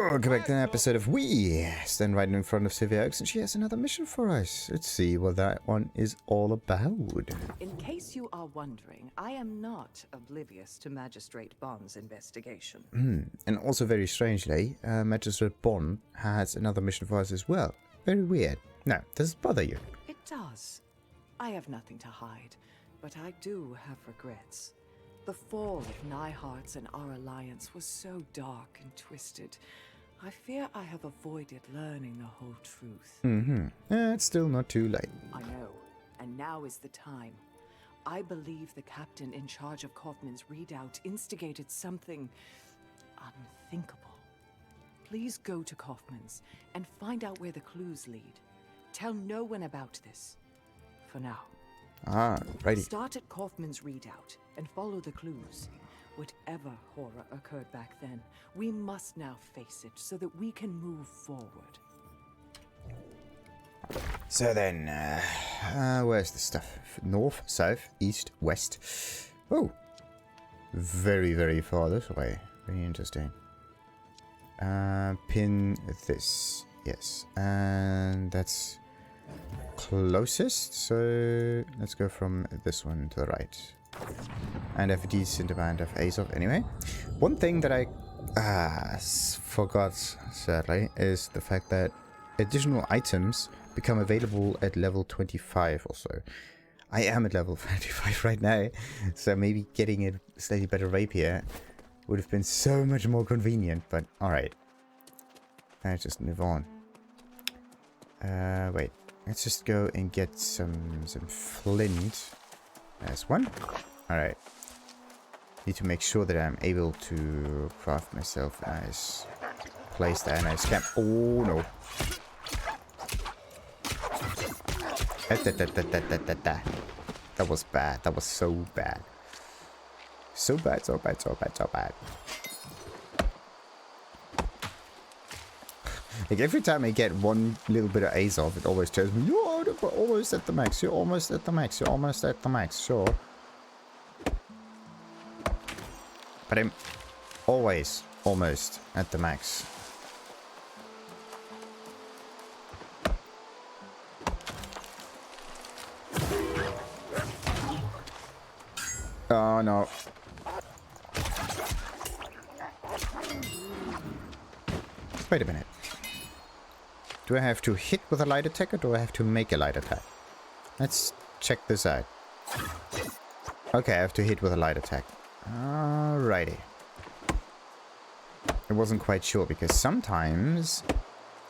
Welcome back to an episode of We stand right in front of Sylvia, and she has another mission for us. Let's see what that one is all about. In case you are wondering, I am not oblivious to Magistrate Bond's investigation. And also very strangely, Magistrate Bond has another mission for us as well. Very weird. Now, does it bother you? It does. I have nothing to hide, but I do have regrets. The fall of Nyharts and our alliance was so dark and twisted. I fear I have avoided learning the whole truth. It's still not too late. I know, and now is the time. I believe the captain in charge of Coffman's Redoubt instigated something unthinkable. Please go to Coffman's and find out where the clues lead. Tell no one about this. For now. Ah, righty. Start at Coffman's Redoubt and follow the clues. Whatever horror occurred back then, we must now face it so that we can move forward. So then, where's the stuff? North, south, east, west. Oh, very, very far this way. Very interesting. Pin this. Yes, and that's closest. So let's go from this one to the right. And have a decent amount of A's off anyway. One thing that I forgot, sadly, is the fact that additional items become available at level 25 or so. I am at level 25 right now, so maybe getting a slightly better rapier would have been so much more convenient, but alright. Let's just move on. Wait. Let's just go and get some flint. There's one. Alright. Need to make sure that I'm able to craft myself a nice place there. Nice camp. Oh no. That was bad. That was so bad. So bad, so bad, so bad, so bad. Like every time I get one little bit of A's off, it always tells me, you're almost at the max, you're almost at the max, you're almost at the max, sure. But I'm always almost at the max. Oh no. Wait a minute. Do I have to hit with a light attack or do I have to make a light attack? Let's check this out. Okay, I have to hit with a light attack. Alrighty. I wasn't quite sure because sometimes,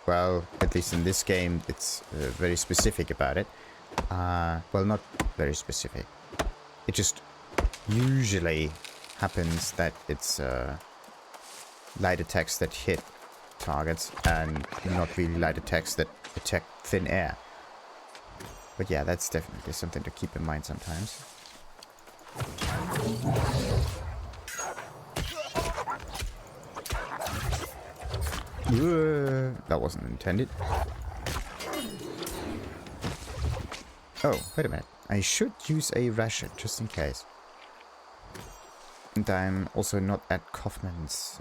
well, at least in this game, it's very specific about it. Well, not very specific. It just usually happens that it's light attacks that hit targets and not really light attacks that attack thin air. But yeah, that's definitely something to keep in mind sometimes. That wasn't intended. Oh, wait a minute. I should use a ration just in case. And I'm also not at Coffman's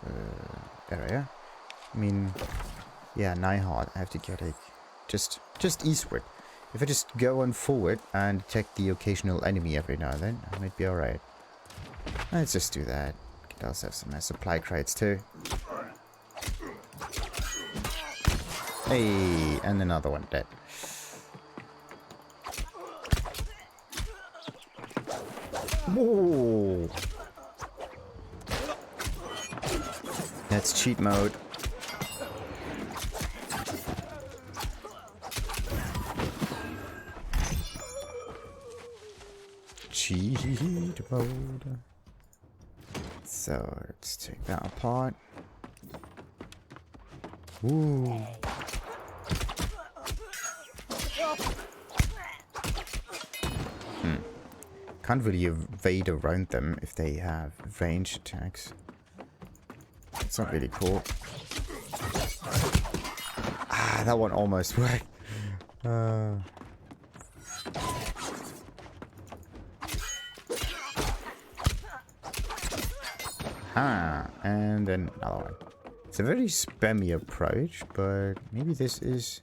area. I mean, yeah, Nyhart. I have to get like just eastward. If I just go on forward and detect the occasional enemy every now and then, I might be alright. Let's just do that. Get ourselves some nice supply crates too. Hey, and another one dead. Whoa! That's cheat mode. Cheat mode. So let's take that apart. Ooh. Can't really evade around them if they have range attacks. It's not really cool. Ah, that one almost worked. And then another one. It's a very spammy approach, but maybe this is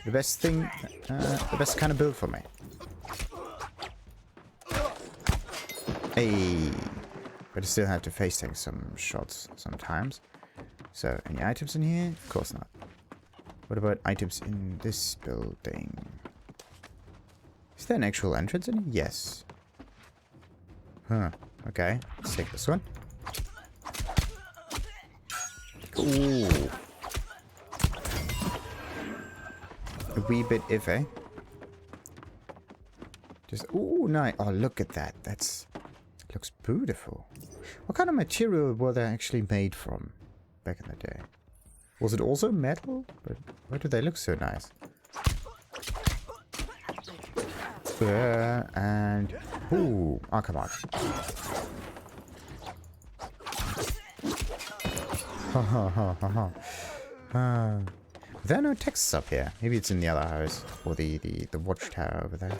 the best thing, the best kind of build for me. Hey, but I still have to face tank some shots sometimes. So, any items in here? Of course not. What about items in this building? Is there an actual entrance in here? Yes. Huh. Okay. Let's take this one. Ooh. A wee bit iffy. Just, ooh, nice. Oh, look at that. Looks beautiful. What kind of material were they actually made from back in the day? Was it also metal? But why do they look so nice? And... ooh. Oh, come on. Ha ha ha ha ha. There are no texts up here. Maybe it's in the other house. Or the watchtower over there.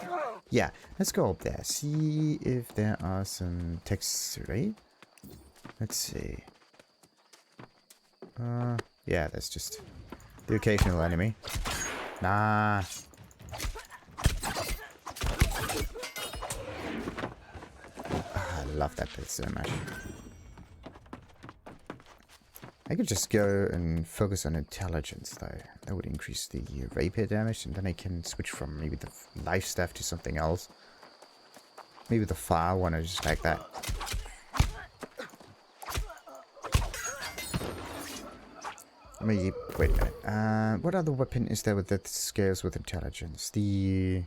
Yeah, let's go up there. See if there are some texts, right? Let's see. Yeah, that's just the occasional enemy. Nah. I love that bit so much. I could just go and focus on intelligence, though. That would increase the rapier damage, and then I can switch from maybe the life staff to something else. Maybe the fire one, or just like that. Maybe, wait a minute. What other weapon is there that scales with intelligence? The...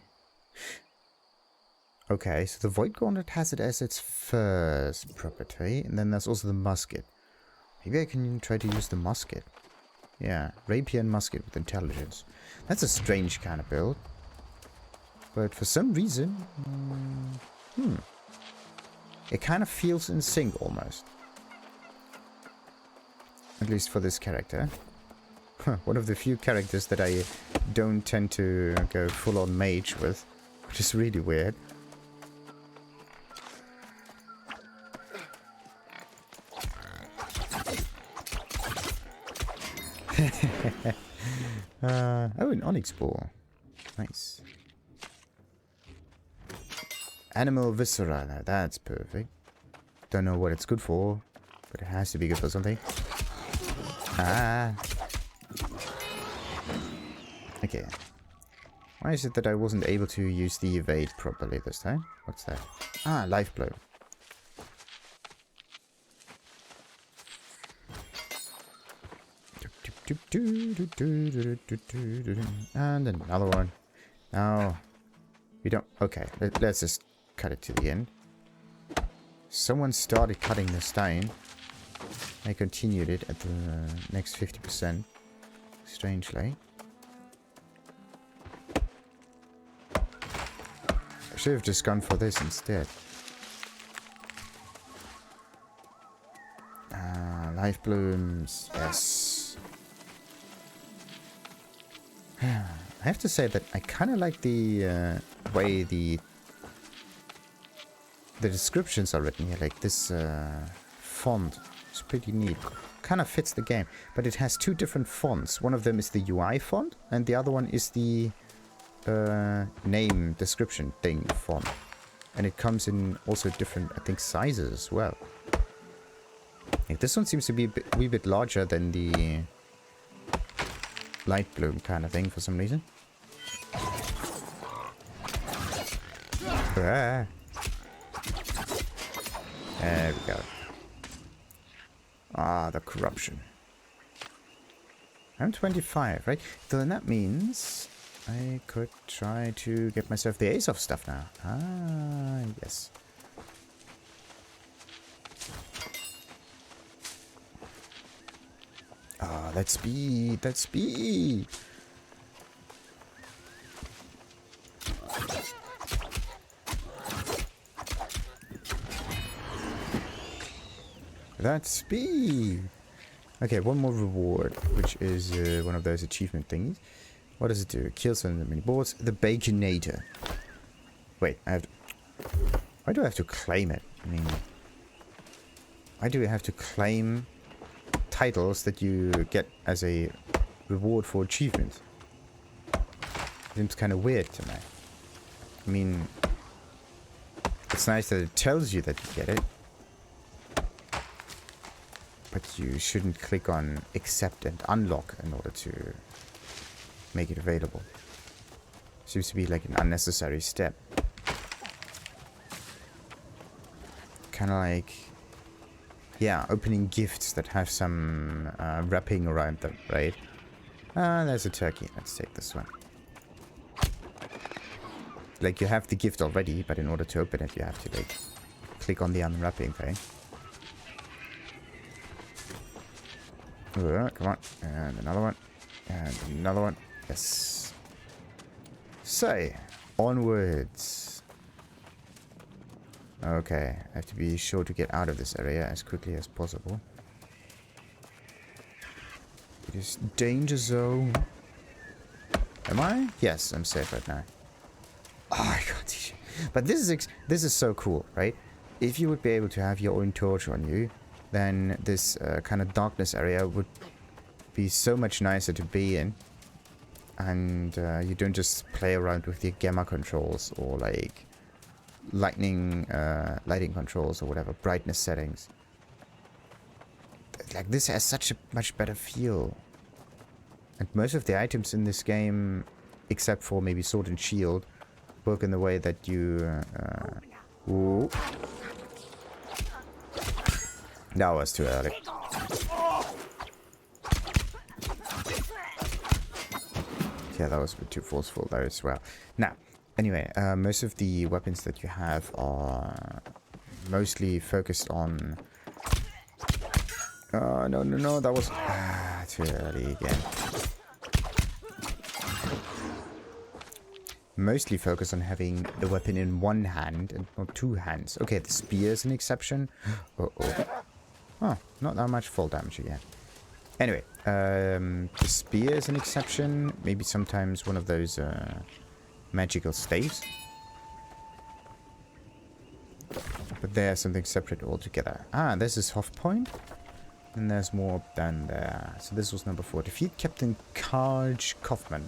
okay, so the Void Gauntlet has it as its first property, and then there's also the musket. Maybe I can try to use the musket. Yeah, rapier and musket with intelligence. That's a strange kind of build. But for some reason... it kind of feels in sync almost. At least for this character. One of the few characters that I don't tend to go full-on mage with. Which is really weird. Oh, an onyx ball. Nice. Animal viscera. Now that's perfect. Don't know what it's good for, but it has to be good for something. Ah. Okay. Why is it that I wasn't able to use the evade properly this time? What's that? Ah, life blow. And another one. No. We don't... okay, let's just cut it to the end. Someone started cutting this down. I continued it at the next 50%. Strangely. I should have just gone for this instead. Life blooms. Yes. I have to say that I kind of like the way the descriptions are written here. Like this font. It's pretty neat. Kind of fits the game. But it has two different fonts. One of them is the UI font. And the other one is the name description thing font. And it comes in also different, I think, sizes as well. Like this one seems to be a wee bit larger than the light bloom kind of thing for some reason. Ah. There we go. Ah, the corruption. I'm 25, right? So then that means I could try to get myself the ace of stuff now. Ah, yes. Ah, that speed, that speed. That speed. Okay, one more reward, which is one of those achievement thingies. What does it do? Kill some of the mini boards. The Baconator. Wait, I have to... why do I have to claim it? I mean... why do I have to claim titles that you get as a reward for achievements. Seems kind of weird to me. I mean, it's nice that it tells you that you get it, but you shouldn't click on accept and unlock in order to make it available. Seems to be like an unnecessary step. Kind of like, yeah, opening gifts that have some wrapping around them, right? There's a turkey. Let's take this one. Like, you have the gift already, but in order to open it, you have to, like, click on the unwrapping thing. Come on. And another one. And another one. Yes. So, onwards. Okay, I have to be sure to get out of this area as quickly as possible. It is danger zone. Am I? Yes, I'm safe right now. Oh, I can't see shit. But this is so cool, right? If you would be able to have your own torch on you, then this kind of darkness area would be so much nicer to be in. And you don't just play around with your gamma controls or like lighting controls or whatever, brightness settings. Like, this has such a much better feel. And most of the items in this game, except for maybe sword and shield, work in the way that you... ooh. That was too early. Yeah, that was a bit too forceful there as well. Now, anyway, most of the weapons that you have are mostly focused on... Oh, no, that was... too early again. Mostly focus on having the weapon in one hand and not two hands. Okay, the spear is an exception. Oh, not that much fall damage again. Anyway, the spear is an exception. Maybe sometimes one of those magical staves. But there's something separate altogether. Ah, this is Hoff Point. And there's more down there. So this was number 4. Defeat Captain Karj Coffman.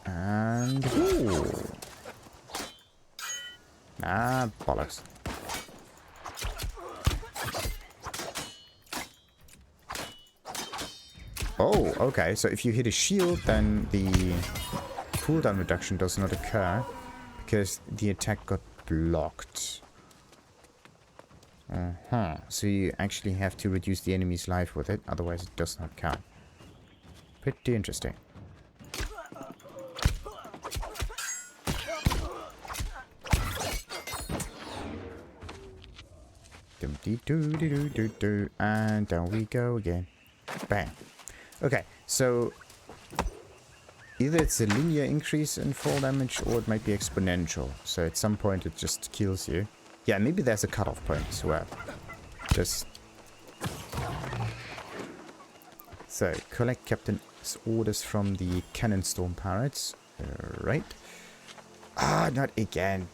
And... ooh. Ah, bollocks. Oh, okay. So if you hit a shield, then the cooldown reduction does not occur because the attack got blocked. So you actually have to reduce the enemy's life with it, otherwise it does not count. Pretty interesting. And down we go again. Bang. Okay, so either it's a linear increase in fall damage or it might be exponential. So at some point it just kills you. Yeah, maybe there's a cutoff point as well. Just... so, collect Captain's orders from the Cannon Storm Pirates. Right. Ah, not again.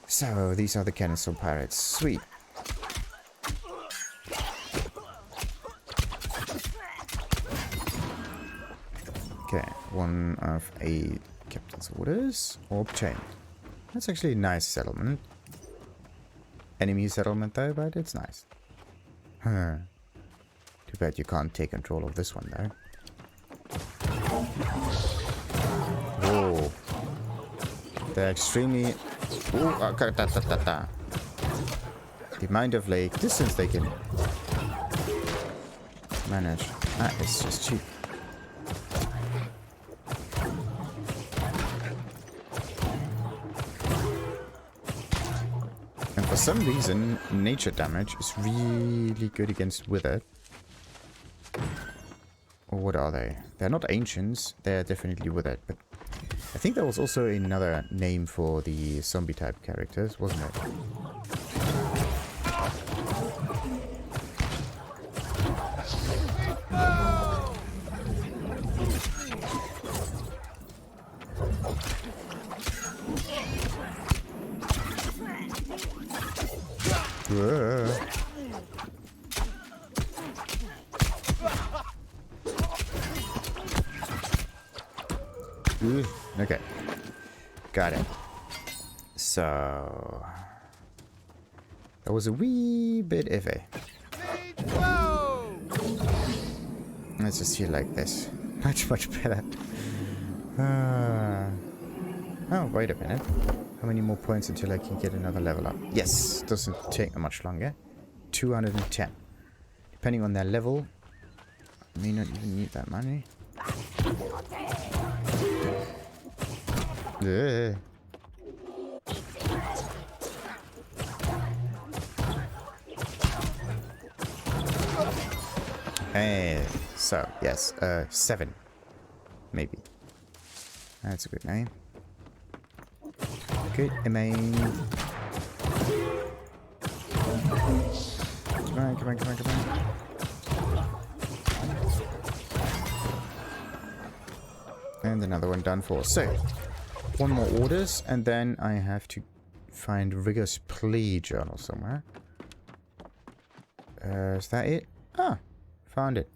So, these are the Cannon Storm Pirates. Sweet. Okay, one of 8 Captain's orders obtained. That's actually a nice settlement. Enemy settlement though, but it's nice. Huh. Too bad you can't take control of this one though. Whoa. They're extremely... ooh, the amount of like distance they can manage. That is just cheap. For some reason, nature damage is really good against Withered. Or what are they? They're not ancients, they're definitely Withered, but I think there was also another name for the zombie type characters, wasn't it? Ooh, okay. Got it. So... that was a wee bit iffy. Let's just heal like this. Much better. Oh, wait a minute. How many more points until I can get another level up? Yes, doesn't take much longer. 210. Depending on their level, I may not even need that money. Yeah. Hey, so yes, 7, maybe. That's a good name. Good name. Come on, come on, come on, come on. And another one done for. So, one more orders, and then I have to find Rigger's Plea journal somewhere. Is that it? Ah, found it.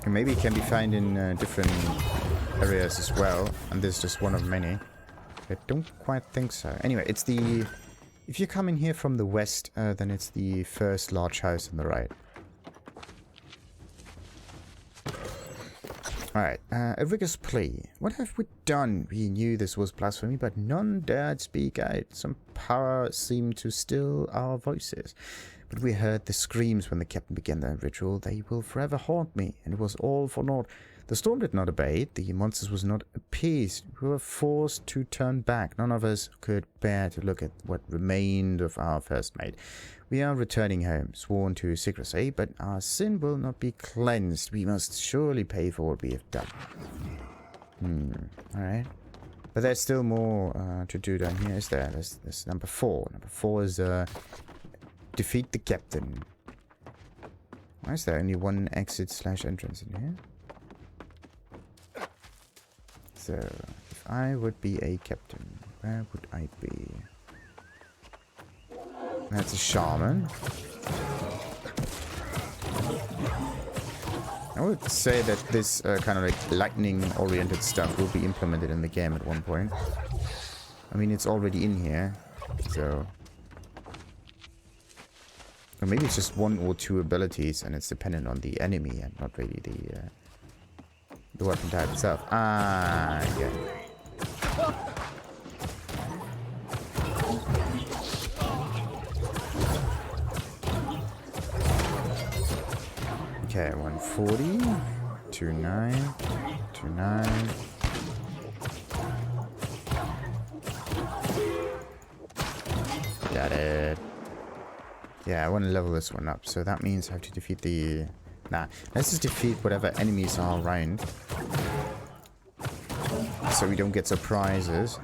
And maybe it can be found in different areas as well, and this is just one of many. I don't quite think so. Anyway, it's the... if you come in here from the west, then it's the first large house on the right. Alright, a Rigger's Plea. What have we done? We knew this was blasphemy, but none dared speak out. Some power seemed to still our voices. But we heard the screams when the captain began the ritual. They will forever haunt me, and it was all for naught. The storm did not abate, the monsters was not appeased. We were forced to turn back. None of us could bear to look at what remained of our first mate. We are returning home, sworn to secrecy, but our sin will not be cleansed. We must surely pay for what we have done. Alright. But there's still more to do down here, is there? There's number 4. Number 4 is defeat the captain. Why is there only one exit/entrance in here? So, if I would be a captain, where would I be? That's a shaman. I would say that this kind of like lightning-oriented stuff will be implemented in the game at one point. I mean, it's already in here, so... or maybe it's just 1 or 2 abilities, and it's dependent on the enemy and not really the weapon type itself. Ah, yeah. Okay, 140, 29, 29. Got it. Yeah, I want to level this one up, so that means I have to defeat the... nah, let's just defeat whatever enemies are around. So we don't get surprises.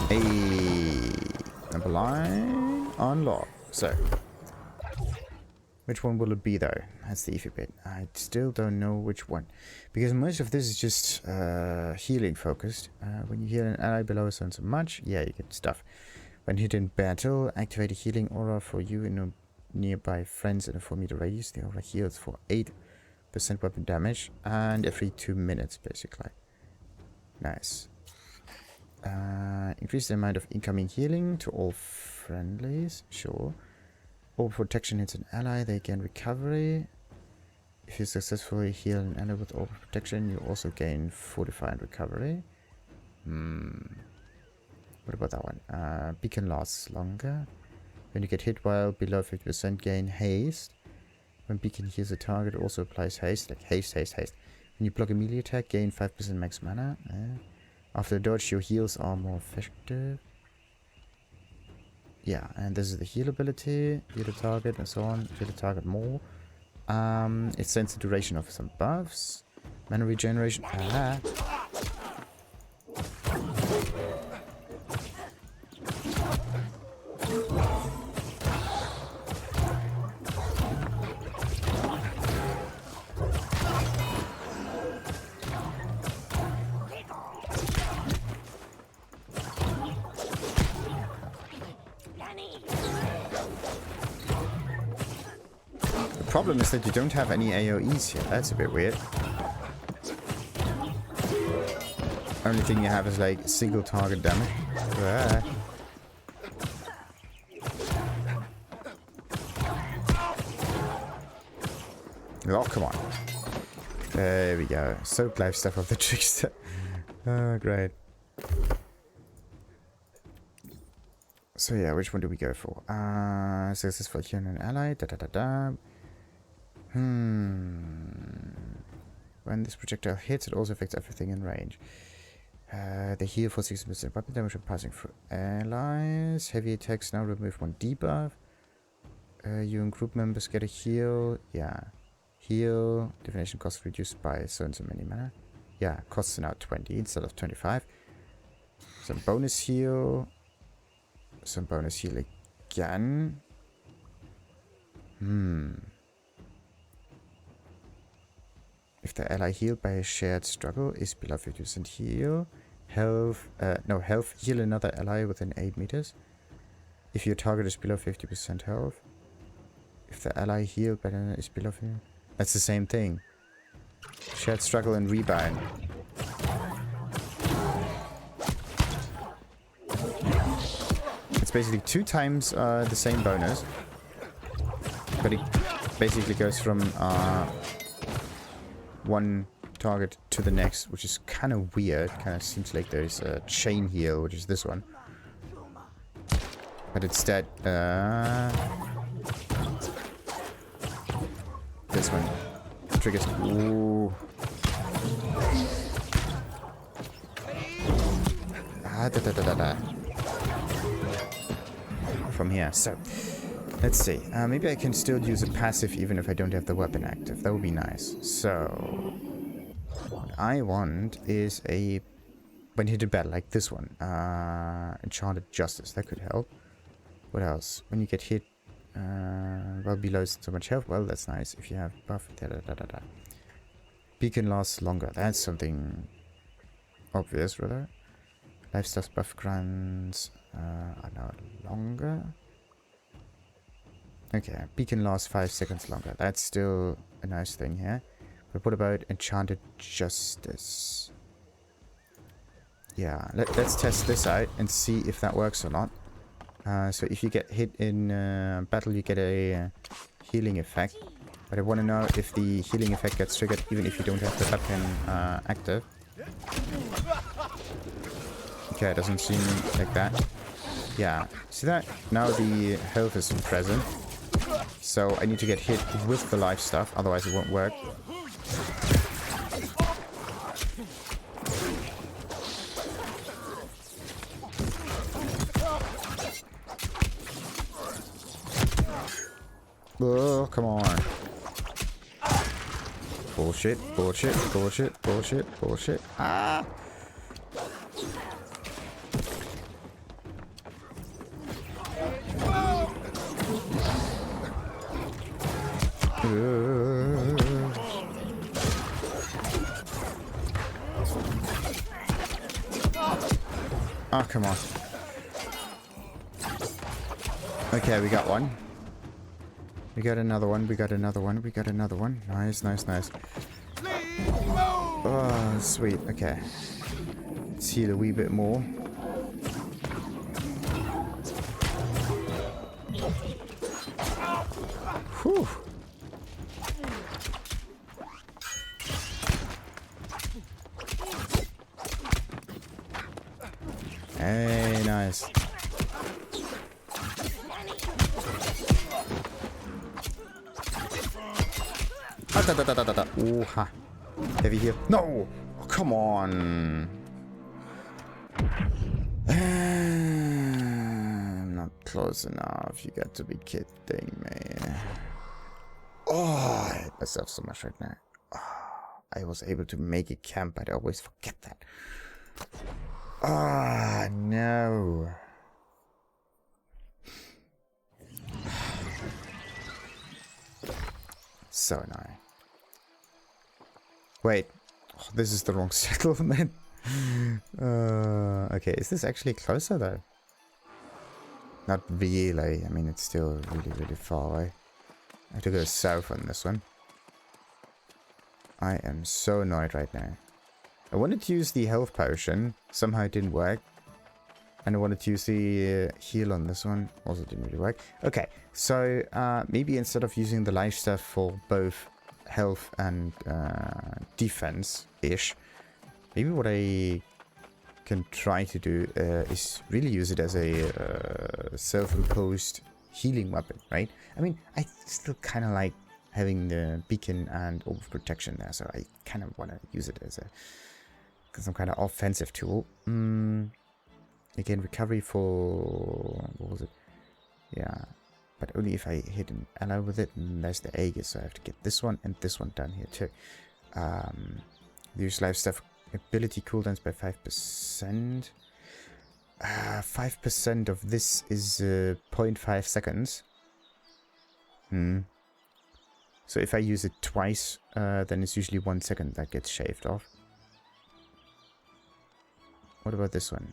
Hey, number line unlocked. So, which one will it be though? That's the iffy bit. I still don't know which one, because most of this is just healing focused. When you heal an ally below so much, yeah, you get stuff. When hit in battle, activate a healing aura for you and nearby friends in a 4-meter radius. The aura heals for 8% weapon damage and every 2 minutes, basically. Nice. Increase the amount of incoming healing to all friendlies. Sure. All protection hits an ally, they gain recovery. If you successfully heal an ally with all protection, you also gain fortify and recovery. What about that one? Beacon lasts longer. When you get hit while below 50%, gain haste. When beacon heals a target, it also applies haste. Like haste, haste, haste. When you block a melee attack, gain 5% max mana. After a dodge, your heals are more effective. Yeah, and this is the heal ability. Heal a target and so on. Heal a target more. It sends the duration of some buffs. Mana regeneration. problem is that you don't have any AoEs here. That's a bit weird. Only thing you have is like single target damage. Ah. Oh, come on. There we go. Soak life stuff of the trickster. Oh, great. So yeah, which one do we go for? Successful here an ally. Da da da da. When this projectile hits, it also affects everything in range. They heal for 60% weapon damage when passing through allies. Heavy attacks now remove 1 debuff. You and group members get a heal. Yeah. Heal. Divination cost reduced by so and so many mana. Yeah, costs now 20 instead of 25. Some bonus heal. Some bonus heal again. If the ally healed by a shared struggle is below 50% heal. Health. No, health. Heal another ally within 8 meters. If your target is below 50% health. If the ally healed by another is below 50%. That's the same thing. Shared struggle and rebound. It's basically 2 times the same bonus. But it basically goes from one target to the next, which is kind of weird. Kind of seems like there's a chain heal, which is this one. But instead, this one triggers. Ooh. From here. So, let's see. Maybe I can still use a passive even if I don't have the weapon active. That would be nice. So, what I want is a when hit in battle, like this one. Enchanted Justice. That could help. What else? When you get hit, well, below so much health. Well, that's nice. If you have buff. Beacon lasts longer. That's something obvious, rather. Lifesteal's buff grants are now longer. Okay, beacon lasts 5 seconds longer. That's still a nice thing here. But what about Enchanted Justice? Yeah, let's test this out and see if that works or not. So if you get hit in battle, you get a healing effect. But I want to know if the healing effect gets triggered even if you don't have the weapon active. Okay, it doesn't seem like that. Yeah, see that? Now the health is present. So I need to get hit with the life stuff, otherwise it won't work. Oh, come on. Bullshit, bullshit, bullshit, bullshit, bullshit. Ah! Oh, come on. Okay, we got one. We got another one. We got another one. We got another one. Nice, nice, nice. Oh, sweet. Okay. Let's heal a wee bit more. Whew. Hey, nice. Ooh, ha. Heavy here. No! Oh, come on. I'm not close enough. You got to be kidding me. Oh, I hate myself so much right now. Oh, I was able to make a camp, but I always forget that. Ah, no. So annoying. Wait. Oh, this is the wrong settlement. Okay, is this actually closer though? Not really. I mean, it's still really, really far away. I have to go south on this one. I am so annoyed right now. I wanted to use the health potion. Somehow it didn't work. And I wanted to use the heal on this one. Also didn't really work. Okay, so maybe instead of using the life stuff for both health and defense-ish, maybe what I can try to do is really use it as a self-imposed healing weapon, right? I mean, I still kind of like having the beacon and orb of protection there, so I kind of want to use it as some kind of offensive tool. Again, recovery for... what was it? Yeah, but only if I hit an ally with it, and there's the Aegis, so I have to get this one and this one done here too. Use life stuff ability cooldowns by 5%. 5% of this is 0.5 seconds. So if I use it twice, then it's usually 1 second that gets shaved off. What about this one?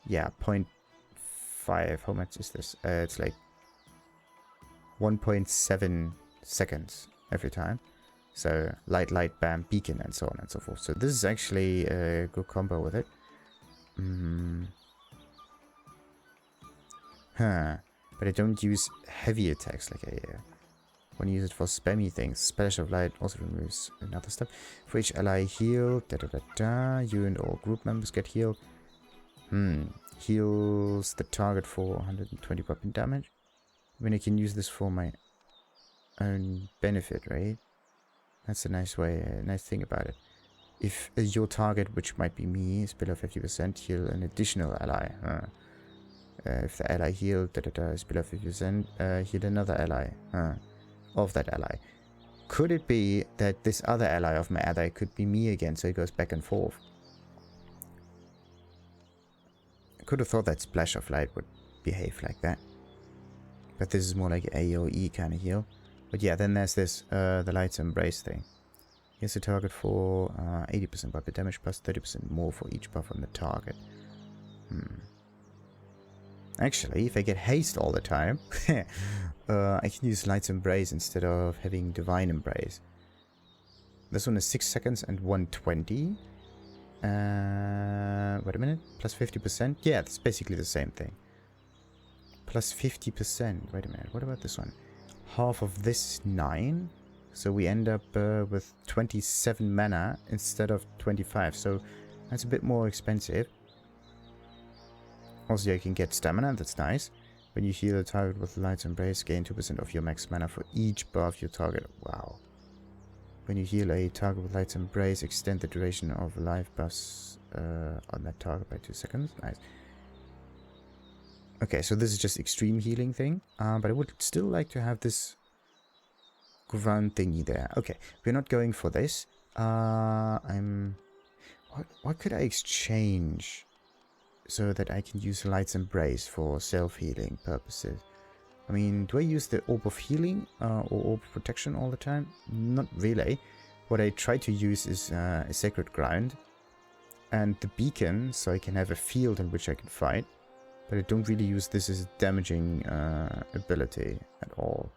Yeah, 0.5. How much is this? It's like 1.7 seconds every time. So light, bam, beacon, and so on and so forth. So this is actually a good combo with it. But I don't use heavy attacks like I want to use it for spammy things. Splash of light also removes another stuff. For each ally healed, you and all group members get healed. Heals the target for 120 weapon damage. I mean, I can use this for my own benefit, right? That's a nice way, nice thing about it. If your target, which might be me, is below 50%, heal an additional ally. If the ally healed, is below 50%, heal another ally of that ally. Could it be that this other ally of my ally could be me again, so it goes back and forth? I could have thought that Splash of Light would behave like that. But this is more like AoE kind of heal. But yeah, then there's this, the Light's Embrace thing. Here's a target for 80% weapon damage plus 30% more for each buff on the target. Actually, if I get haste all the time, I can use Light's Embrace instead of having Divine Embrace. This one is 6 seconds and 120. Wait a minute. Plus 50%? Yeah, it's basically the same thing. Plus 50%. Wait a minute. What about this one? Half of this 9. So we end up with 27 mana instead of 25. So that's a bit more expensive. Also, you can get stamina. That's nice. When you heal a target with Light's Embrace, gain 2% of your max mana for each buff you target. Wow. When you heal a target with Light's Embrace, extend the duration of life buffs on that target by 2 seconds. Nice. Okay, so this is just extreme healing thing. But I would still like to have this ground thingy there. Okay, we're not going for this. What could I exchange so that I can use Light's Embrace for self-healing purposes? I mean, do I use the Orb of Healing or Orb of Protection all the time? Not really. What I try to use is a Sacred Ground and the Beacon, so I can have a field in which I can fight. But I don't really use this as a damaging ability at all.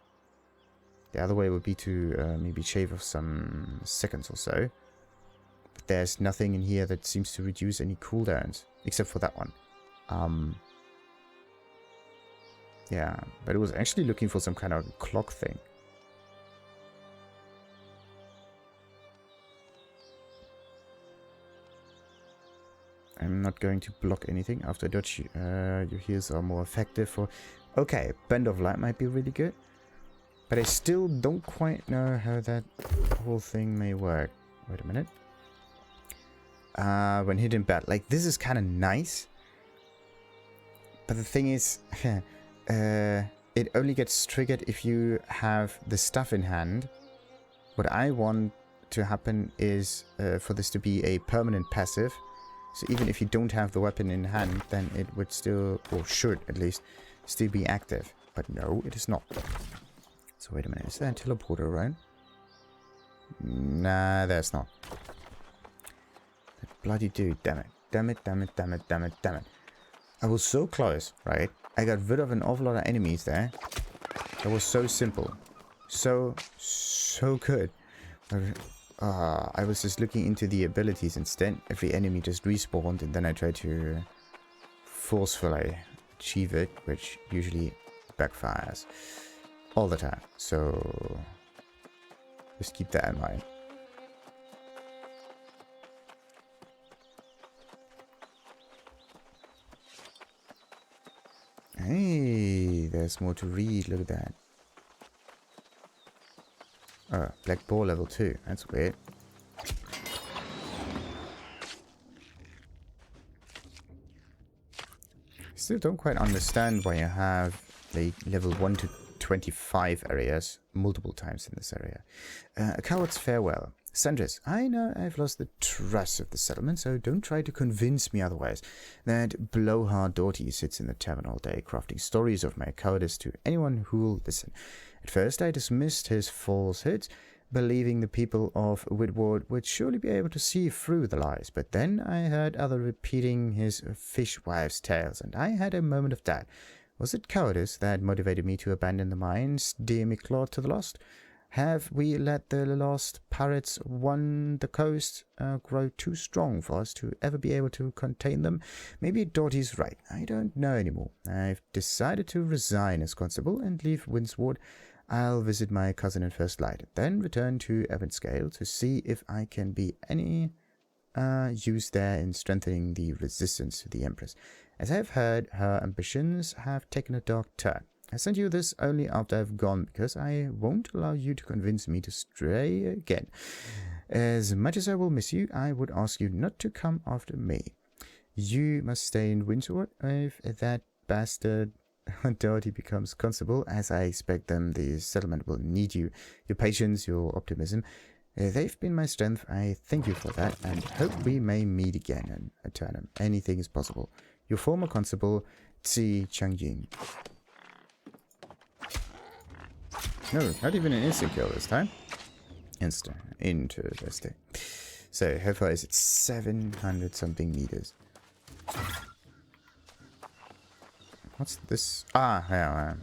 The other way would be to maybe shave off some seconds or so. But there's nothing in here that seems to reduce any cooldowns, except for that one. Yeah, but it was actually looking for some kind of clock thing. I'm not going to block anything. After dodge, your heals are more effective for... Okay, Bend of Light might be really good. But I still don't quite know how that whole thing may work. Wait a minute. When hit in battle. Like, this is kind of nice. But the thing is... it only gets triggered if you have the stuff in hand. What I want to happen is for this to be a permanent passive. So even if you don't have the weapon in hand, then it would still, or should at least, still be active. But no, it is not. So wait a minute, is there a teleporter around? Nah, there's not. That bloody dude, damn it. Damn it, damn it, damn it, damn it, damn it. I was so close, right? I got rid of an awful lot of enemies there. That was so simple. So good. I was just looking into the abilities instead. Every enemy just respawned, and then I tried to forcefully achieve it, which usually backfires all the time. So just keep that in mind. Hey, there's more to read. Look at that. Oh, Black Ball level 2. That's weird. Still don't quite understand why you have the level 1 to 25 areas multiple times in this area. A coward's farewell. Sandris, I know I've lost the trust of the settlement, so don't try to convince me otherwise. That blowhard Doughty sits in the tavern all day, crafting stories of my cowardice to anyone who'll listen. At first I dismissed his falsehoods, believing the people of Whitward would surely be able to see through the lies, but then I heard others repeating his fishwives' tales, and I had a moment of doubt. Was it cowardice that motivated me to abandon the mines, dear Miclaw to the lost? Have we let the lost pirates won the coast grow too strong for us to ever be able to contain them? Maybe Doughty's right. I don't know anymore. I've decided to resign as constable and leave Windsward. I'll visit my cousin in First Light, then return to Evanscale to see if I can be any use there in strengthening the resistance to the Empress. As I've heard, her ambitions have taken a dark turn. I sent you this only after I've gone, because I won't allow you to convince me to stray again. As much as I will miss you, I would ask you not to come after me. You must stay in Windsor if that bastard Doughty becomes constable, as I expect them. The settlement will need you. Your patience, your optimism. They've been my strength. I thank you for that, and hope we may meet again in Eternum. Anything is possible. Your former constable, Tsi Changying. No, not even an instant kill this time. Interesting. So, how far is it? 700 something meters. What's this? Ah, yeah,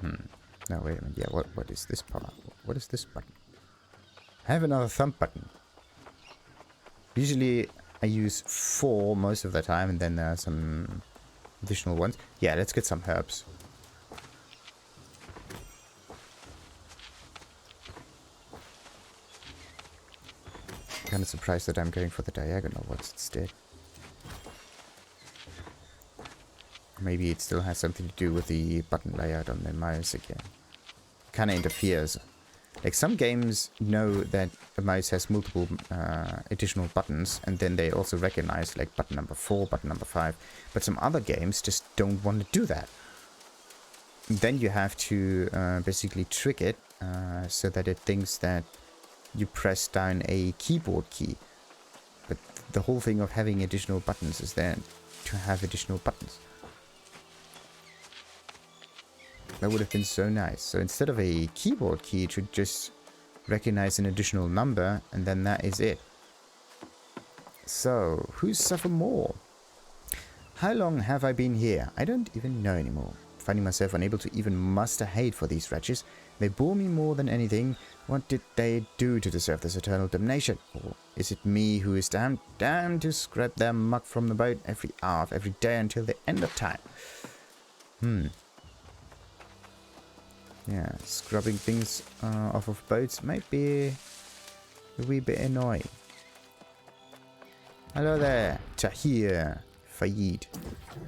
no, wait a minute. Yeah, what is this part? What is this button? I have another thumb button. Usually, I use 4 most of the time, and then there are some additional ones. Yeah, let's get some herbs. Kind of surprised that I'm going for the diagonal ones instead. Maybe it still has something to do with the button layout on the mouse again. Kind of interferes. Like, some games know that a mouse has multiple additional buttons, and then they also recognize like button number 4, button number 5. But some other games just don't want to do that. Then you have to basically trick it so that it thinks that you press down a keyboard key. But the whole thing of having additional buttons is there to have additional buttons. That would have been so nice. So instead of a keyboard key, it should just recognize an additional number, and then that is it. So, who's suffer more? How long have I been here? I don't even know anymore. Finding myself unable to even muster hate for these wretches. They bore me more than anything. What did they do to deserve this eternal damnation? Or is it me who is damned? Damned to scrap their muck from the boat every hour of every day until the end of time. Yeah, scrubbing things off of boats might be a wee bit annoying. Hello there, Tahir Fayed.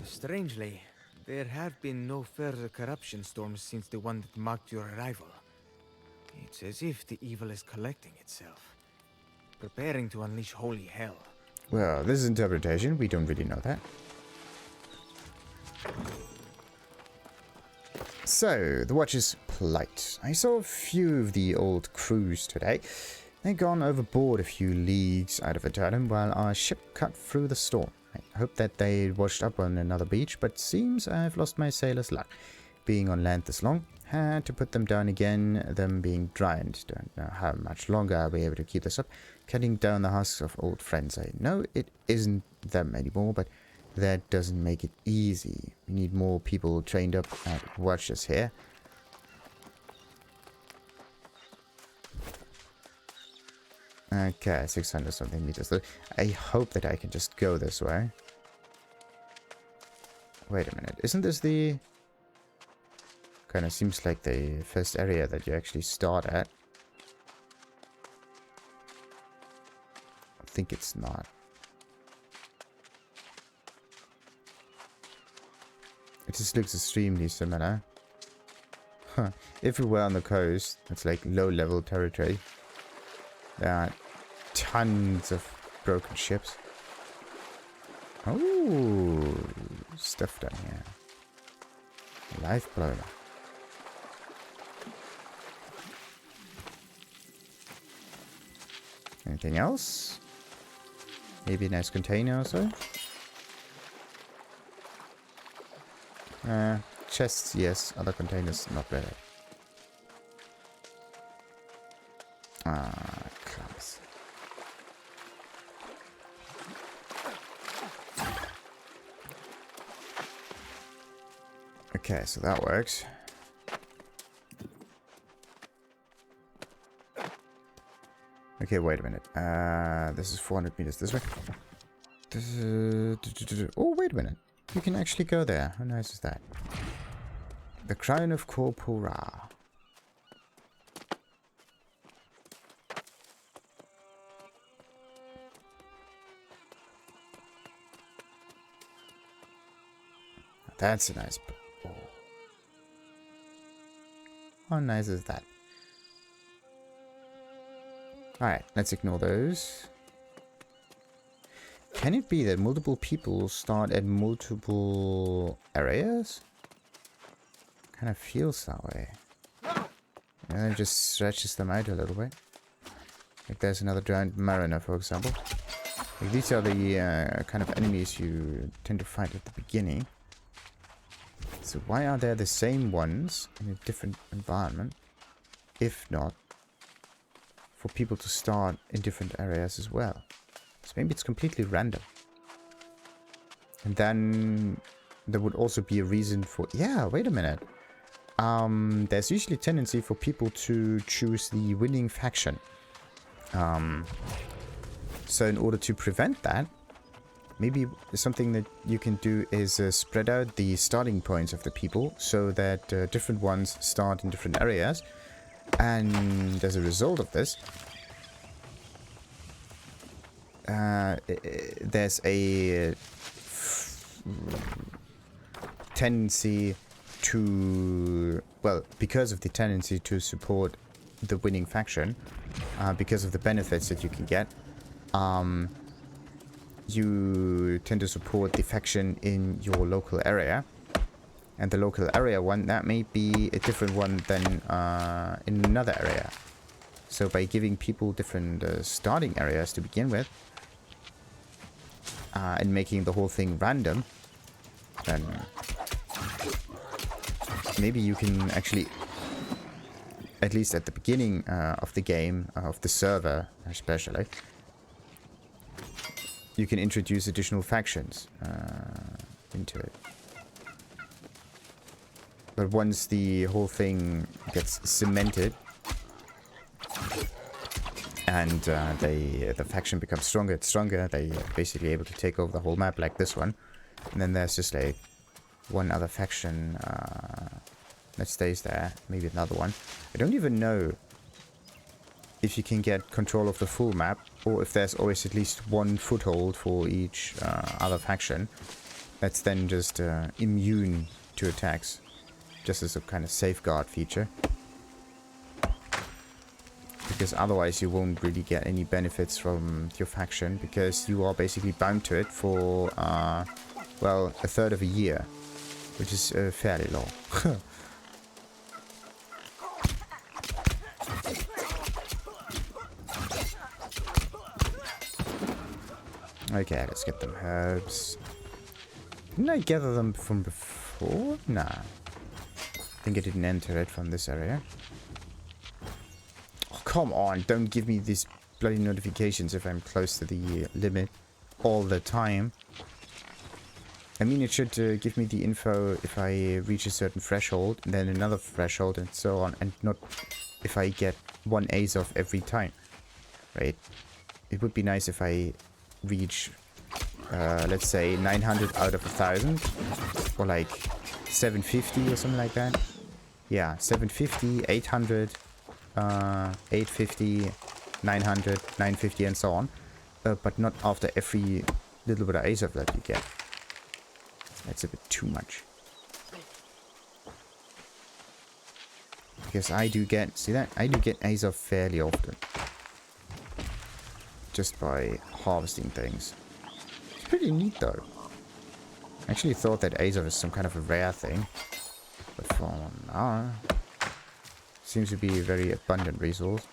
Strangely, there have been no further corruption storms since the one that marked your arrival. It's as if the evil is collecting itself, preparing to unleash holy hell. Well, this is interpretation. We don't really know that. So, the watch is Plight. I saw a few of the old crews today. They'd gone overboard a few leagues out of Eternum while our ship cut through the storm. I hoped that they'd washed up on another beach, but seems I've lost my sailor's luck. Being on land this long, had to put them down again, them being drowned. Don't know how much longer I'll be able to keep this up. Cutting down the husks of old friends. I know it isn't them anymore, but that doesn't make it easy. We need more people trained up at watches here. Okay, 600 something meters. I hope that I can just go this way. Wait a minute. Isn't this the... Kind of seems like the first area that you actually start at. I think it's not. It just looks extremely similar. Huh. Everywhere on the coast, it's like low-level territory. There are tons of broken ships. Oh, stuff down here. Life blower. Anything else? Maybe a nice container or so? Chests, yes. Other containers, not better. Ah, class. Okay, so that works. Okay, wait a minute. This is 400 meters this way. Oh, wait a minute. You can actually go there. How nice is that? The Crown of Corpora. That's a nice... Oh. How nice is that? Alright, let's ignore those. Can it be that multiple people start at multiple areas? Kind of feels that way. And then it just stretches them out a little bit. Like there's another giant mariner, for example. Like these are the kind of enemies you tend to fight at the beginning. So why are there the same ones in a different environment? If not, for people to start in different areas as well. So maybe it's completely random. And then there would also be a reason for... Yeah, wait a minute. There's usually a tendency for people to choose the winning faction. So in order to prevent that, maybe something that you can do is spread out the starting points of the people so that different ones start in different areas. And as a result of this, there's a tendency to, well, because of the tendency to support the winning faction, because of the benefits that you can get, you tend to support the faction in your local area. And the local area one, that may be a different one than in another area. So by giving people different starting areas to begin with, and making the whole thing random, then maybe you can actually, at least at the beginning of the game, of the server especially, you can introduce additional factions into it. But once the whole thing gets cemented and the faction becomes stronger and stronger, they're basically able to take over the whole map like this one. And then there's just like one other faction that stays there, maybe another one. I don't even know if you can get control of the full map or if there's always at least one foothold for each other faction that's then just immune to attacks. Just as a kind of safeguard feature. Because otherwise you won't really get any benefits from your faction, because you are basically bound to it for, well, a third of a year. Which is fairly long. Okay, let's get them herbs. Didn't I gather them from before? Nah. I think I didn't enter it from this area. Oh, come on, don't give me these bloody notifications if I'm close to the limit all the time. I mean, it should give me the info if I reach a certain threshold, and then another threshold, and so on, and not if I get one ace off every time, right? It would be nice if I reach, let's say, 900 out of 1,000, or like 750 or something like that. Yeah, 750, 800, 850, 900, 950, and so on, but not after every little bit of ace of that you get. That's a bit too much. Because I do get, see that? I do get ace off fairly often. Just by harvesting things. It's pretty neat though. I actually thought that ace off is some kind of a rare thing. But for now, seems to be a very abundant resource.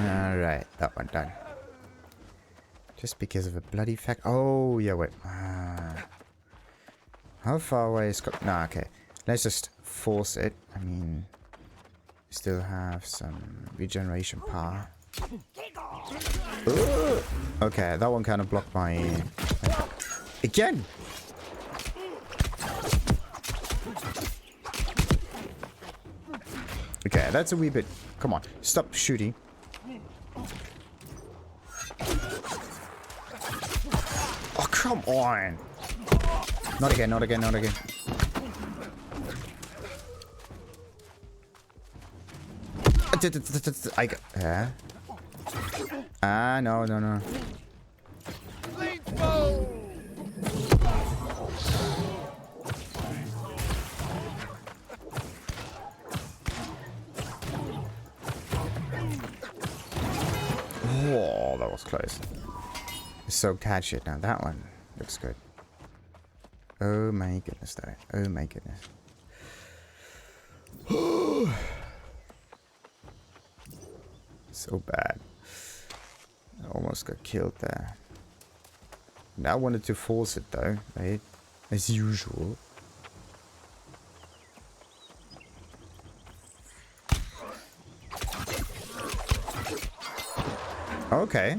Alright, that one done. Just because of a bloody fact. Oh, yeah, wait. How far away is... Nah, okay. Let's just force it. I mean, still have some regeneration power. Ooh! Okay, that one kind of blocked my... Again! Okay, that's a wee bit... Come on, stop shooting. Oh, come on! Not again, not again, not again. I got... Yeah? Ah, no, no, no. Whoa, that was close. So catch it now. That one looks good. Oh my goodness, though. Oh my goodness. So bad. I almost got killed there. And I wanted to force it though, right? As usual. Okay.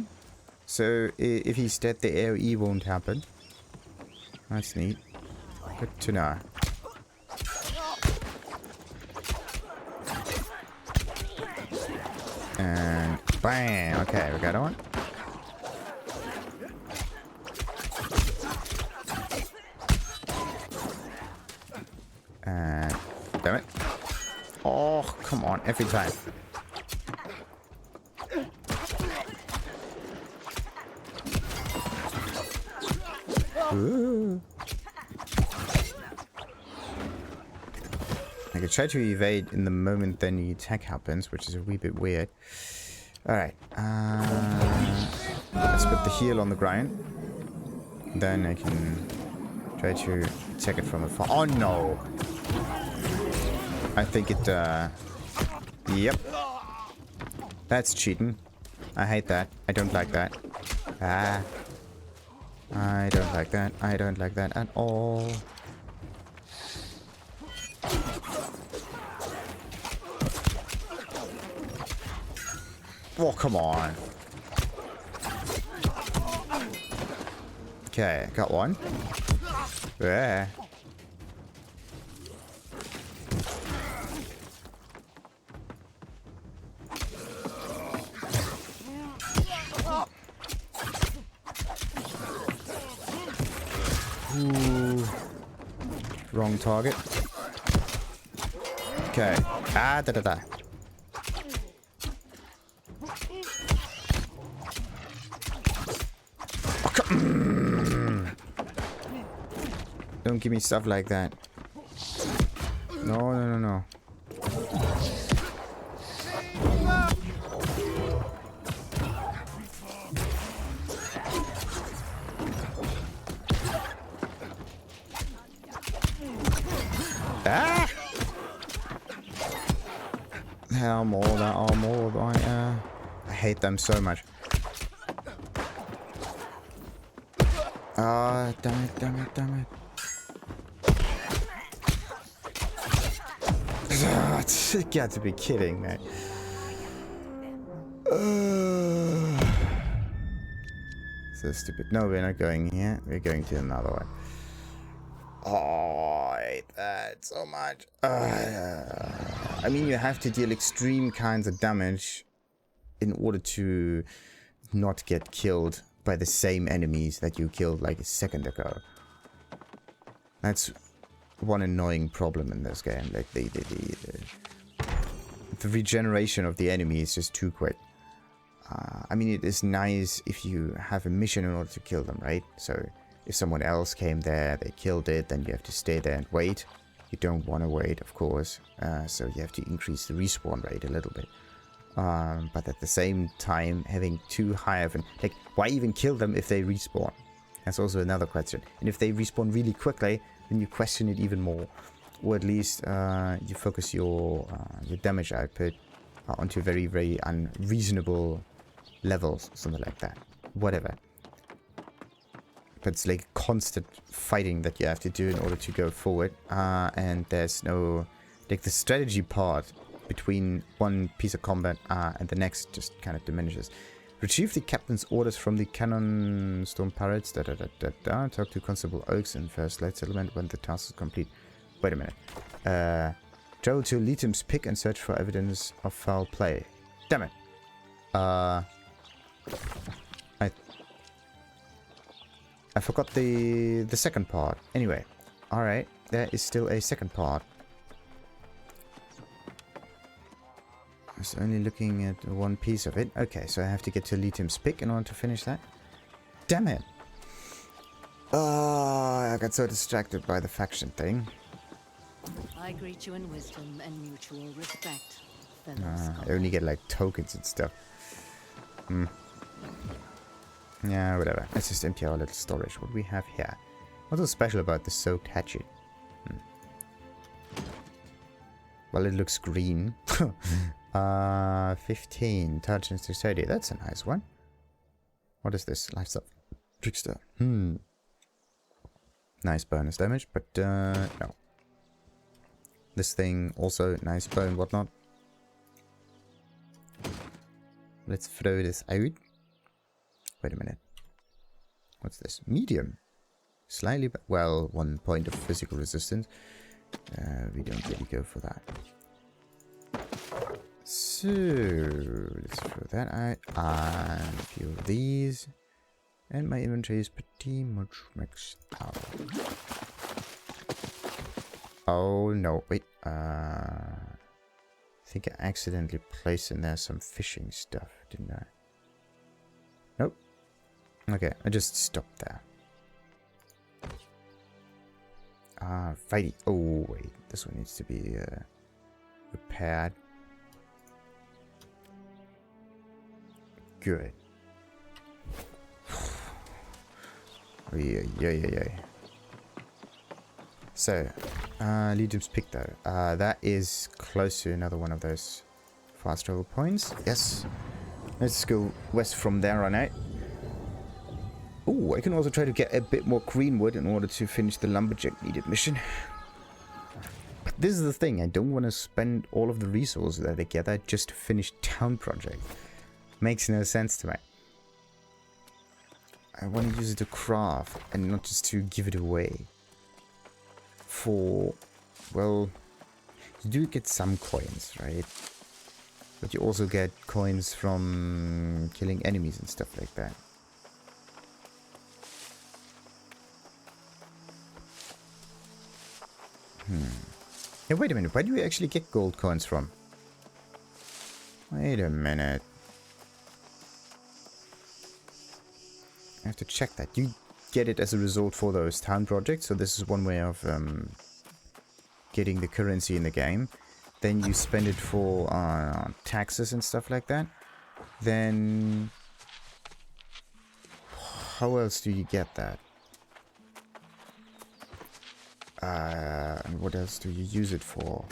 So if he's dead, the AoE won't happen. That's neat. Good to know. And bam! Okay, we got one. And damn it. Oh, come on, every time. Ooh. I could try to evade in the moment then the attack happens, which is a wee bit weird. Alright. Let's put the heal on the ground. Then I can try to attack it from afar. Oh no! I think it, Yep. That's cheating. I hate that. I don't like that. Ah. I don't like that. I don't like that at all. Oh, come on. Okay, got one. Yeah. Ooh. Wrong target. Okay. Ah, da da da. Don't give me stuff like that. No, no, no, no. Ah! That armor, I hate them so much. Ah, damn it, damn it, damn it. what? You got to be kidding, man. So stupid. No, we're not going here. We're going to another one. Oh, I hate that so much. I mean, you have to deal extreme kinds of damage in order to not get killed by the same enemies that you killed like a second ago. That's one annoying problem in this game. Like the regeneration of the enemy is just too quick. I mean, it is nice if you have a mission in order to kill them, right? So if someone else came there, they killed it, then you have to stay there and wait. You don't want to wait, of course. So you have to increase the respawn rate a little bit. But at the same time, having too high of an... Like, why even kill them if they respawn? That's also another question. And if they respawn really quickly, then you question it even more. Or at least you focus your damage output onto very, very unreasonable levels, something like that. Whatever. But it's like constant fighting that you have to do in order to go forward. And there's no... Like, the strategy part between one piece of combat and the next just kind of diminishes. Retrieve the captain's orders from the cannon storm pirates. Talk to Constable Oaks in First Light Settlement when the task is complete. Wait a minute. Travel to Letum's pick and search for evidence of foul play. Damn it. I forgot the second part. Anyway, all right. There is still a second part. I was only looking at one piece of it. Okay, so I have to get to Letum's pick in order to finish that. Damn it. I got so distracted by the faction thing. I greet you in wisdom and mutual respect, fellow I only get like tokens and stuff. Yeah, whatever. Let's just empty our little storage. What do we have here? What's so special about the soaked hatchet? Well, it looks green. 15. Intelligence to 30. That's a nice one. What is this? Lifestyle trickster. Nice bonus damage, but no. This thing also nice bow and whatnot. Let's throw this out. Wait a minute. What's this? Medium. Slightly, well, 1 point of physical resistance. We don't really go for that. So, let's throw that out. And a few of these. And my inventory is pretty much maxed out. Oh, no. Wait. I think I accidentally placed in there some fishing stuff, didn't I? Nope. Okay, I just stopped there. Fighty. Oh, wait. This one needs to be repaired. Good. Yeah. So, Letum's pick though. That is close to another one of those fast travel points. Yes. Let's go west from there on out. Oh, I can also try to get a bit more green wood in order to finish the lumberjack needed mission. But this is the thing, I don't want to spend all of the resources that I gather just to finish town project. Makes no sense to me. I want to use it to craft and not just to give it away. For, well, you do get some coins, right? But you also get coins from killing enemies and stuff like that. Yeah, wait a minute. Where do you actually get gold coins from? Wait a minute. I have to check that. You get it as a result for those town projects. So this is one way of getting the currency in the game. Then you spend it for taxes and stuff like that. Then how else do you get that? And what else do you use it for?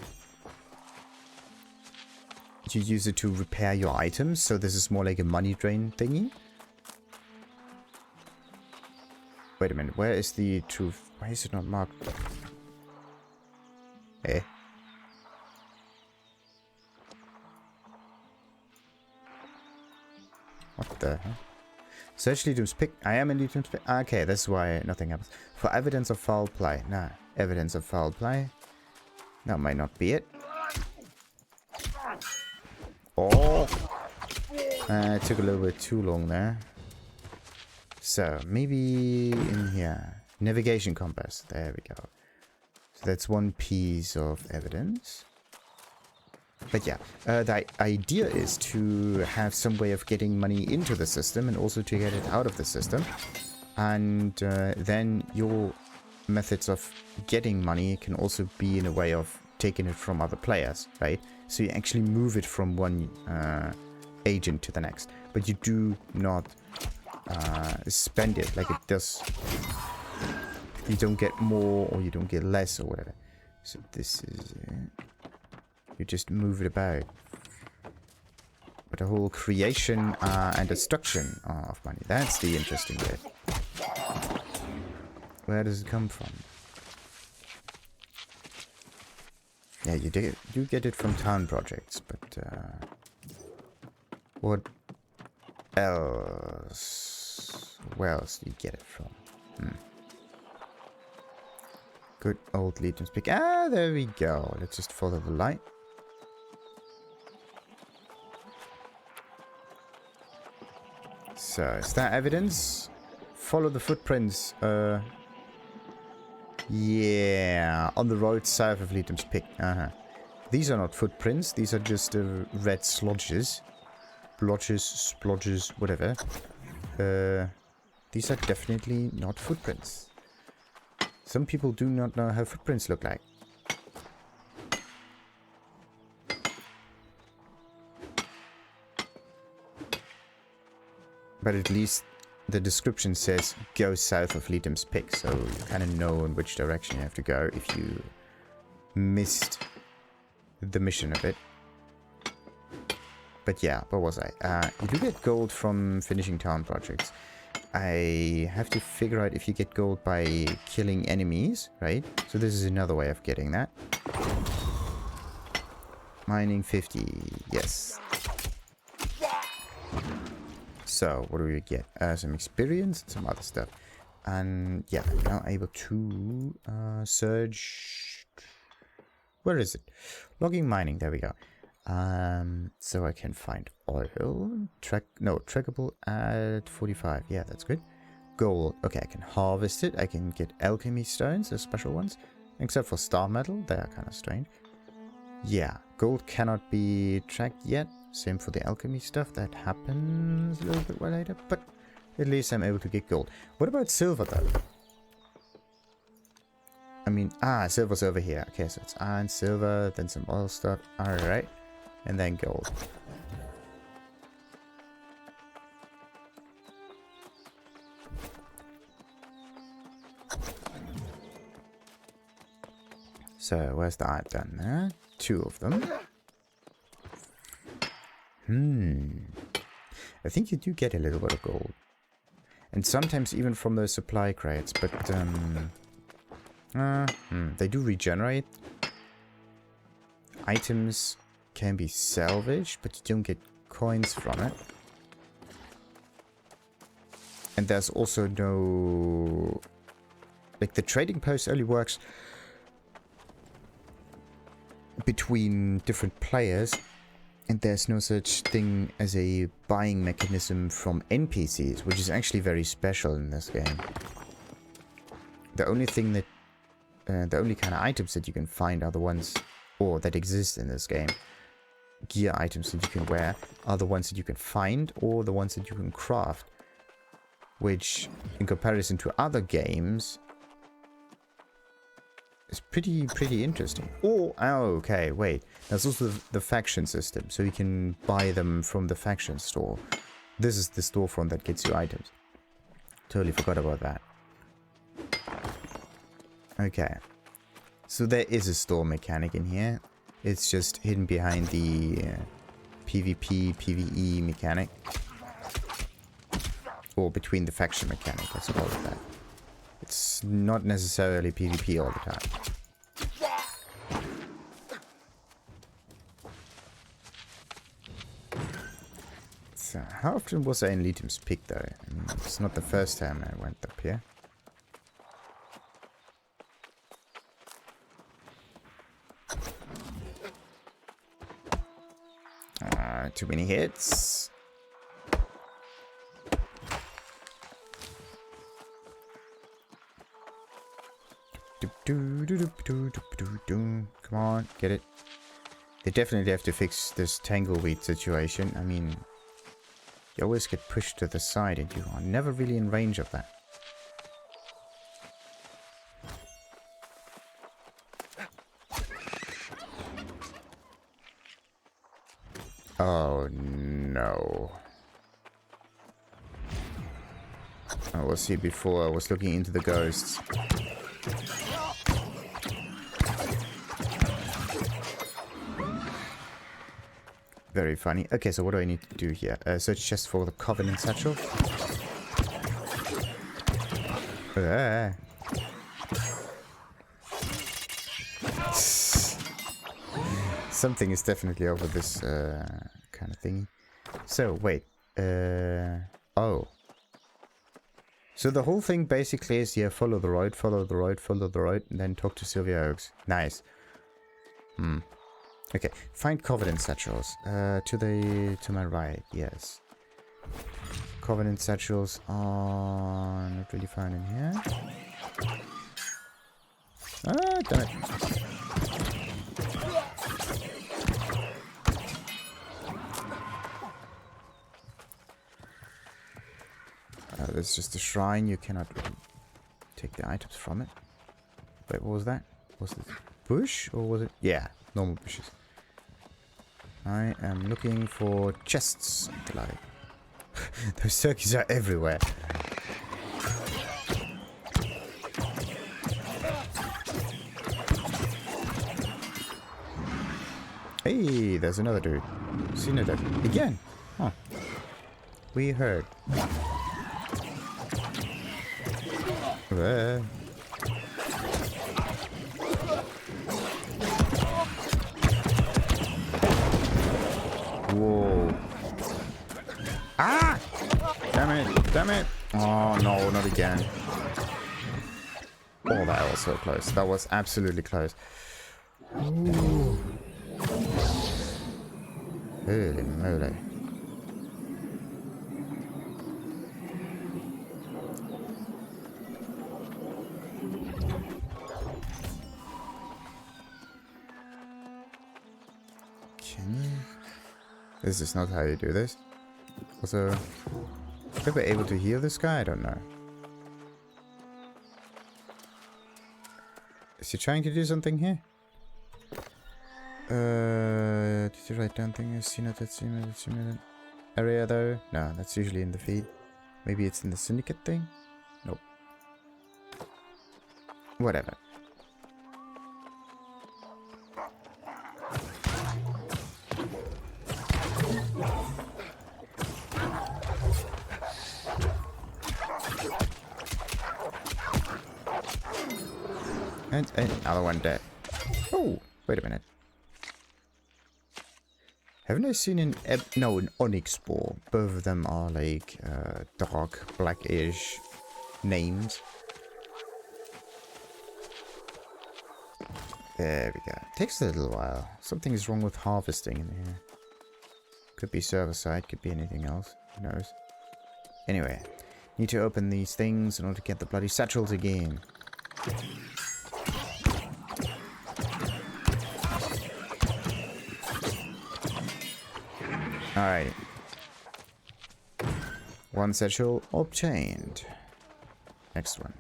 You use it to repair your items. So this is more like a money drain thingy. Wait a minute, where is the truth? Why is it not marked? Eh? What the hell? Search Letum's pick. I am in Letum's pick. Okay, that's why nothing happens. For evidence of foul play. Nah, evidence of foul play. That might not be it. Oh! It took a little bit too long there. So, maybe in here. Navigation compass. There we go. So that's one piece of evidence. But yeah, the idea is to have some way of getting money into the system and also to get it out of the system. And then your methods of getting money can also be in a way of taking it from other players, right? So you actually move it from one agent to the next. But you do not spend it like it does. You don't get more or you don't get less or whatever. So this is... you just move it about. But the whole creation and destruction of money, that's the interesting bit. Where does it come from? Yeah, you get it from town projects, but what else? Where else do you get it from? Good old Letum's pick. Ah, there we go. Let's just follow the light. So, is that evidence? Follow the footprints. Yeah, on the road south of Letum's pick. These are not footprints. These are just red slodges. Blotches, splodges, whatever. These are definitely not footprints. Some people do not know how footprints look like. But at least the description says go south of Letum's pick, so you kind of know in which direction you have to go if you missed the mission a bit. But yeah, where was I? You do get gold from finishing town projects. I have to figure out if you get gold by killing enemies, right? So this is another way of getting that. Mining 50, yes. So, what do we get? Some experience and some other stuff. And yeah, I'm now able to search... Where is it? Logging, mining, there we go. So I can find oil. Trackable at 45. Yeah, that's good. Gold. Okay, I can harvest it. I can get alchemy stones, those special ones. Except for star metal, they are kind of strange. Yeah, gold cannot be tracked yet. Same for the alchemy stuff. That happens a little bit later. But at least I'm able to get gold. What about silver, though? I mean, silver's over here. Okay, so it's iron, silver, then some oil stuff. Alright. And then gold. So, where's the iron done there? 2 of them. I think you do get a little bit of gold. And sometimes even from those supply crates, but they do regenerate. Items can be salvaged, but you don't get coins from it. And there's also no... Like, the trading post only works between different players, and there's no such thing as a buying mechanism from NPCs, which is actually very special in this game. The only thing that... the only kind of items that you can find are the ones... or that exist in this game. Gear items that you can wear are the ones that you can find or the ones that you can craft, which in comparison to other games is pretty interesting. Or okay, wait, there's also the faction system, so you can buy them from the faction store. This is the storefront that gets you items. Totally forgot about that. Okay, so there is a store mechanic in here. It's just hidden behind the PvP, PvE mechanic. Or between the faction mechanic, let's call it that. It's not necessarily PvP all the time. So, How often was I in Letum's Peak though? I mean, it's not the first time I went up here. Too many hits. Come on, get it. They definitely have to fix this tangleweed situation. I mean, you always get pushed to the side and you are never really in range of that. Oh no. I was here before, I was looking into the ghosts. Very funny. Okay, so what do I need to do here? Search chest for the Covenant Satchel. Something is definitely over this kind of thingy. So, wait. Oh. So the whole thing basically is, yeah, follow the road, follow the road, follow the road, and then talk to Sylvia Oaks. Nice. Okay, find Covenant Satchels. To my right, yes. Covenant Satchels are not really found in here. Ah, damn it. That's just a shrine, you cannot really take the items from it. Wait, what was that? Was it bush or was it? Yeah, normal bushes. I am looking for chests. Those turkeys are everywhere. Hey, there's another dude. Seen it again. Huh. We heard. Whoa. Ah! Damn it. Damn it. Oh, no, not again. Oh, that was so close. That was absolutely close. Ooh. Holy moly. This is not how you do this. Also, if we're able to heal this guy, I don't know. Is he trying to do something here? Did you write down things? See not that similar area though? No, that's usually in the feed. Maybe it's in the syndicate thing? Nope. Whatever. And another one dead. Oh, wait a minute. Haven't I seen an onyx spore? Both of them are like dark blackish names. There we go. Takes a little while. Something is wrong with harvesting in here. Could be server side, could be anything else. Who knows? Anyway, need to open these things in order to get the bloody satchels again. Alright. One satchel obtained. Next one.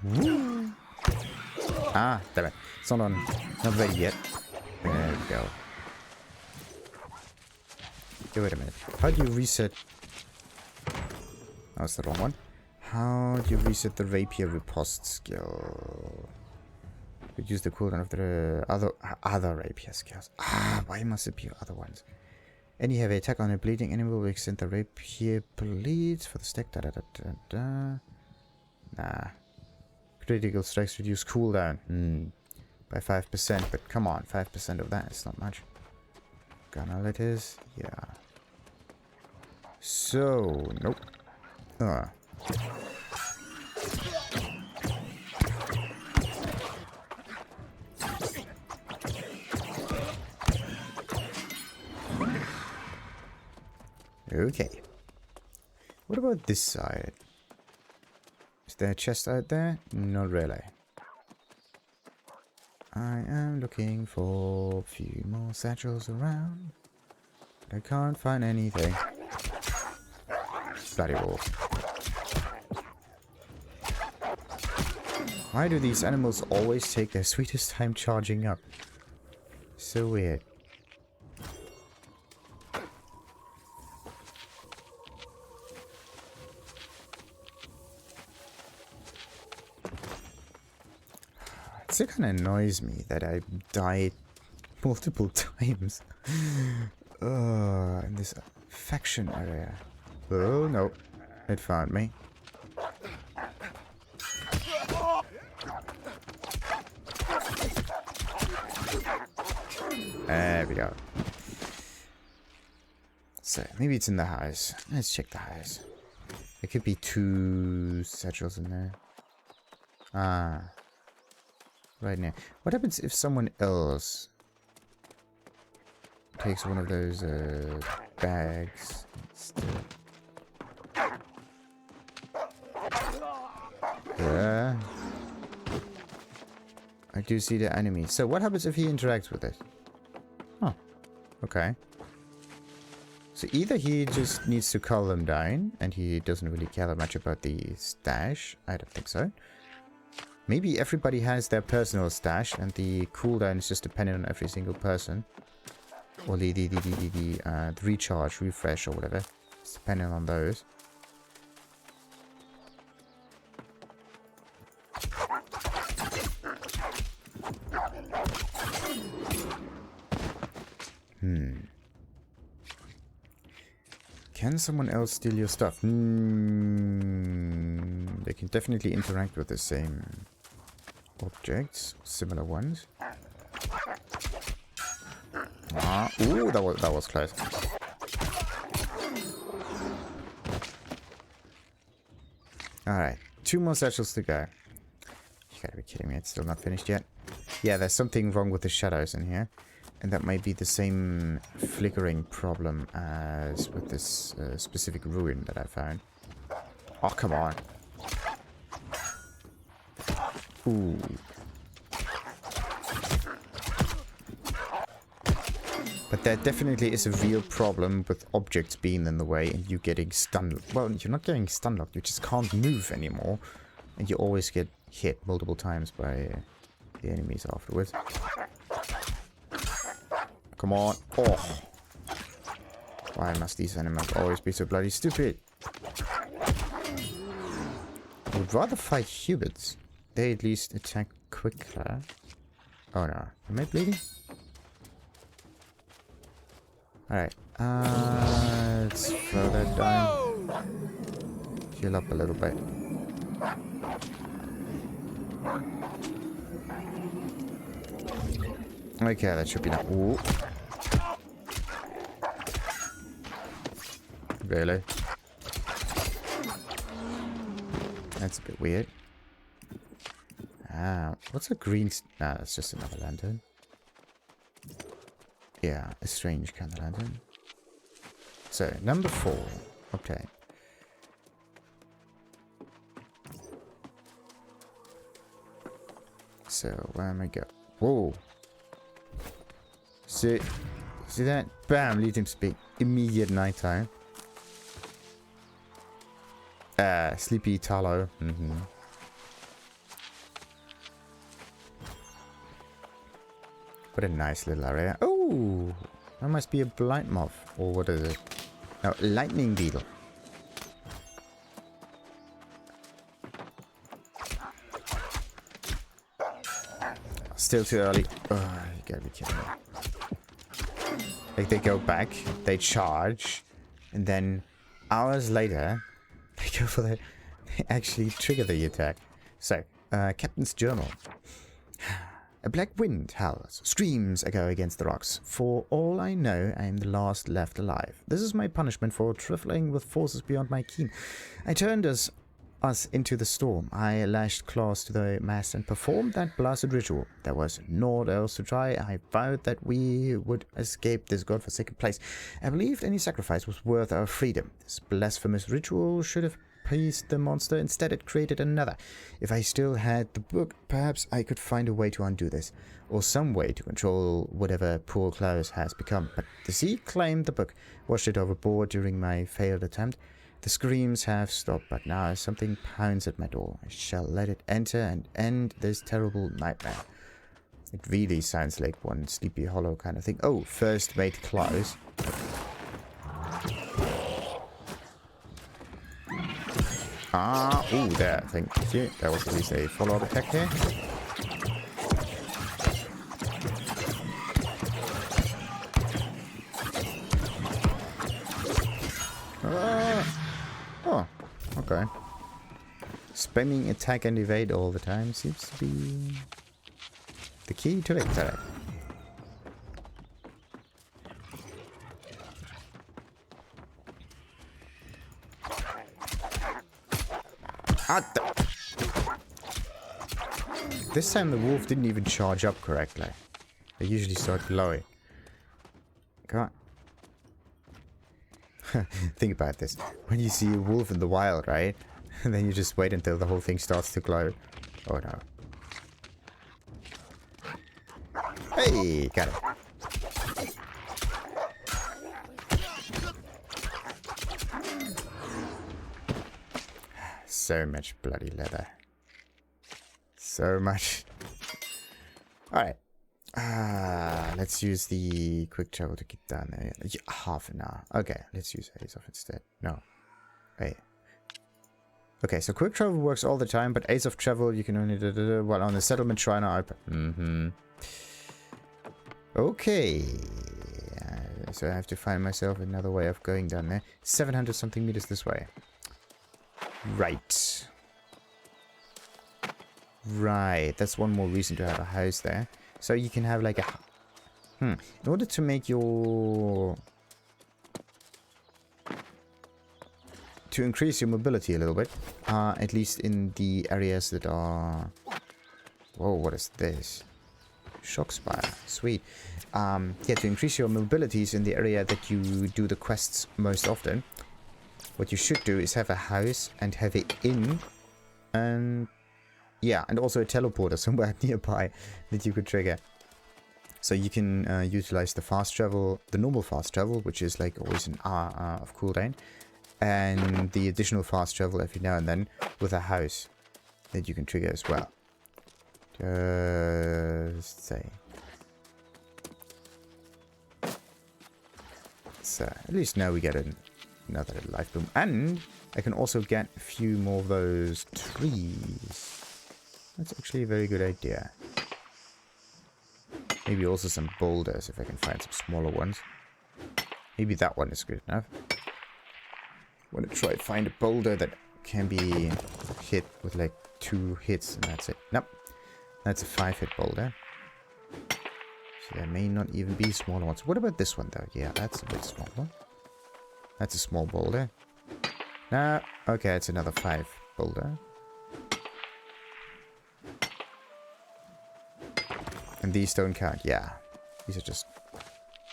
Woo. Ah, damn it. It's not on. Not ready yet. There we go. Okay, wait a minute. How do you reset? That was the wrong one. How do you reset the rapier riposte skill? Reduce the cooldown of the other rapier skills. Ah, why must it be other ones? Any heavy attack on a bleeding enemy will extend the rapier bleeds for the stack. Nah. Critical strikes reduce cooldown. by 5%, but come on, 5% of that is not much. Gunner letters, yeah. So, nope. Okay. What about this side? Is there a chest out there? Not really. I am looking for a few more satchels around, but I can't find anything. Bloody wolf. Why do these animals always take their sweetest time charging up? So weird. It still kind of annoys me that I died multiple times in this faction area. Oh no, it found me. There we go. So maybe it's in the house. Let's check the house. There could be 2 satchels in there. Ah. Right now. What happens if someone else takes one of those bags? Yeah. I do see the enemy. So what happens if he interacts with it? Oh. Okay. So either he just needs to calm them down and he doesn't really care that much about the stash. I don't think so. Maybe everybody has their personal stash and the cooldown is just dependent on every single person. Or the recharge, refresh or whatever. It's dependent on those. Can someone else steal your stuff? They can definitely interact with the same objects, similar ones. Ah, ooh, that was close. Alright, 2 more satchels to go. You gotta be kidding me, it's still not finished yet. Yeah, there's something wrong with the shadows in here. And that might be the same flickering problem as with this specific ruin that I found. Oh, come on. Ooh. But there definitely is a real problem with objects being in the way and you getting stun. Well, you're not getting stun locked, you just can't move anymore. And you always get hit multiple times by the enemies afterwards. Come on. Oh. Why must these animals always be so bloody stupid? I would rather fight humans. They at least attack quicker. Oh no. Am I bleeding? Alright. Let's throw that down. Heal up a little bit. Okay, that should be enough. Ooh. Really? That's a bit weird. Ah, what's a green... Nah, that's just another lantern. Yeah, a strange kind of lantern. So, number 4. Okay. So, where am I going? Whoa! See that? Bam! Letum speak. Immediate nighttime. Sleepy Tallow. What a nice little area. Oh! That must be a blight moth. Or what is it? No, lightning beetle. Still too early. Oh, you gotta be kidding me. Like, they go back, they charge, and then hours later, they go for the... They actually trigger the attack. So, Captain's Journal. A black wind howls. Screams echo against the rocks. For all I know, I am the last left alive. This is my punishment for traveling with forces beyond my ken. I turned us into the storm. I lashed claws to the mast and performed that blasted ritual. There was naught else to try. I vowed that we would escape this godforsaken place. I believed any sacrifice was worth our freedom. This blasphemous ritual should have pleased the monster. Instead, it created another. If I still had the book, perhaps I could find a way to undo this, or some way to control whatever poor Klaus has become. But the sea claimed the book, washed it overboard during my failed attempt. The screams have stopped, but now something pounds at my door. I shall let it enter and end this terrible nightmare. It really sounds like one Sleepy Hollow kind of thing. Oh, first mate Klaus. Oh, there, thank you. That was at least a follow-up attack here. Oh, okay. Spamming attack and evade all the time seems to be the key to victory. This time the wolf didn't even charge up correctly. They usually start glowing. Come on. Think about this. When you see a wolf in the wild, right? And then you just wait until the whole thing starts to glow. Oh no. Hey, got it. So much bloody leather. So much. Alright. Let's use the quick travel to get down there. Yeah, half an hour. Okay, let's use Ace of instead. No. Wait. Okay, so quick travel works all the time, but Ace of travel you can only do well on the settlement shrine or open. Okay. So I have to find myself another way of going down there. 700 something meters this way. Right. Right. That's one more reason to have a house there. So you can have like a... In order to make your... To increase your mobility a little bit. At least in the areas that are... Whoa, what is this? Shock Spire. Sweet. Yeah, to increase your mobilities in the area that you do the quests most often. What you should do is have a house and have an inn. And... yeah, and also a teleporter somewhere nearby that you could trigger. So you can utilize the fast travel, the normal fast travel, which is like always an hour of cooldown. And the additional fast travel every now and then with a house that you can trigger as well. Just say. So at least now we get another life boom. And I can also get a few more of those trees. That's actually a very good idea. Maybe also some boulders if I can find some smaller ones. Maybe that one is good enough. Want to try to find a boulder that can be hit with like 2 hits and that's it. Nope. That's a 5-hit boulder. So there may not even be smaller ones. What about this one though? Yeah, that's a bit smaller. That's a small boulder. No. Okay, it's another 5 boulder. And these don't count. Yeah. These are just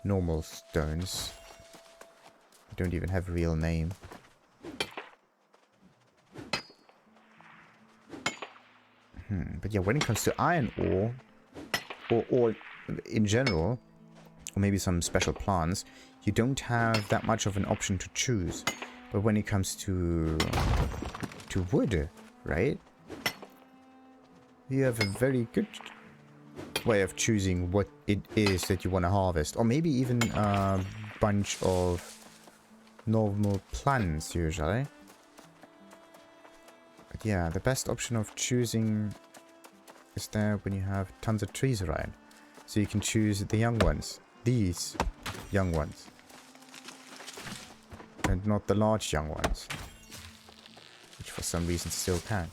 normal stones. They don't even have a real name. But yeah, when it comes to iron ore, or in general, or maybe some special plants, you don't have that much of an option to choose. But when it comes to wood, right? You have a very good way of choosing what it is that you want to harvest. Or maybe even a bunch of normal plants, usually. But yeah, the best option of choosing is there when you have tons of trees around. So you can choose the young ones. These young ones. And not the large young ones. Which for some reason still can.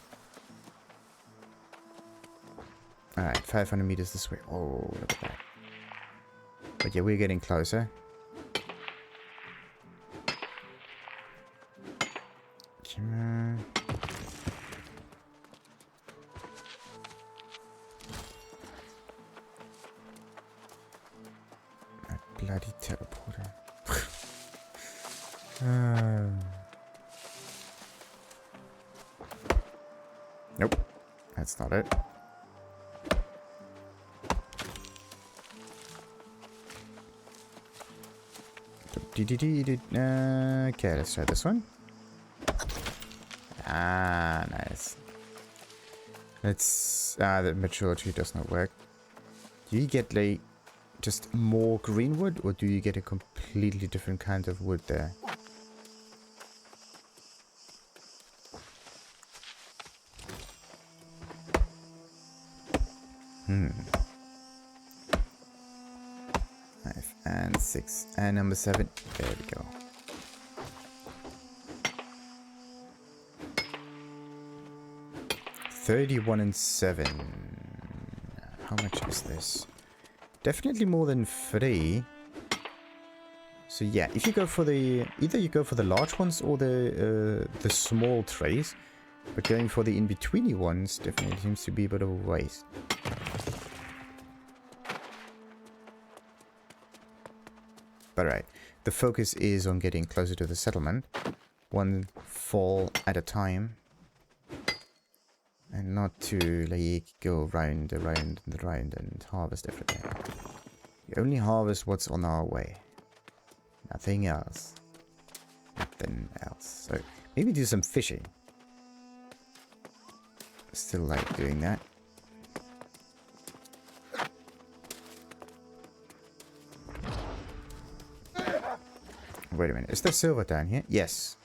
Alright, 500 meters this way. Oh, look at that. But yeah, we're getting closer. Come on. That bloody teleporter. Nope, that's not it. Okay, let's try this one. Ah, nice. Let's... the maturity does not work. Do you get, like, just more green wood, or do you get a completely different kind of wood there? Hmm. 5 and 6 and number 7. There we go. $31 and 7. How much is this? Definitely more than 3. So yeah, if you go for the... Either you go for the large ones or the small trays. But going for the in-betweeny ones definitely seems to be a bit of a waste. But right, the focus is on getting closer to the settlement. One fall at a time. And not to like go round and round and round and harvest everything. You only harvest what's on our way. Nothing else. Nothing else. So maybe do some fishing. Still like doing that. Wait a minute. Is there silver down here? Yes.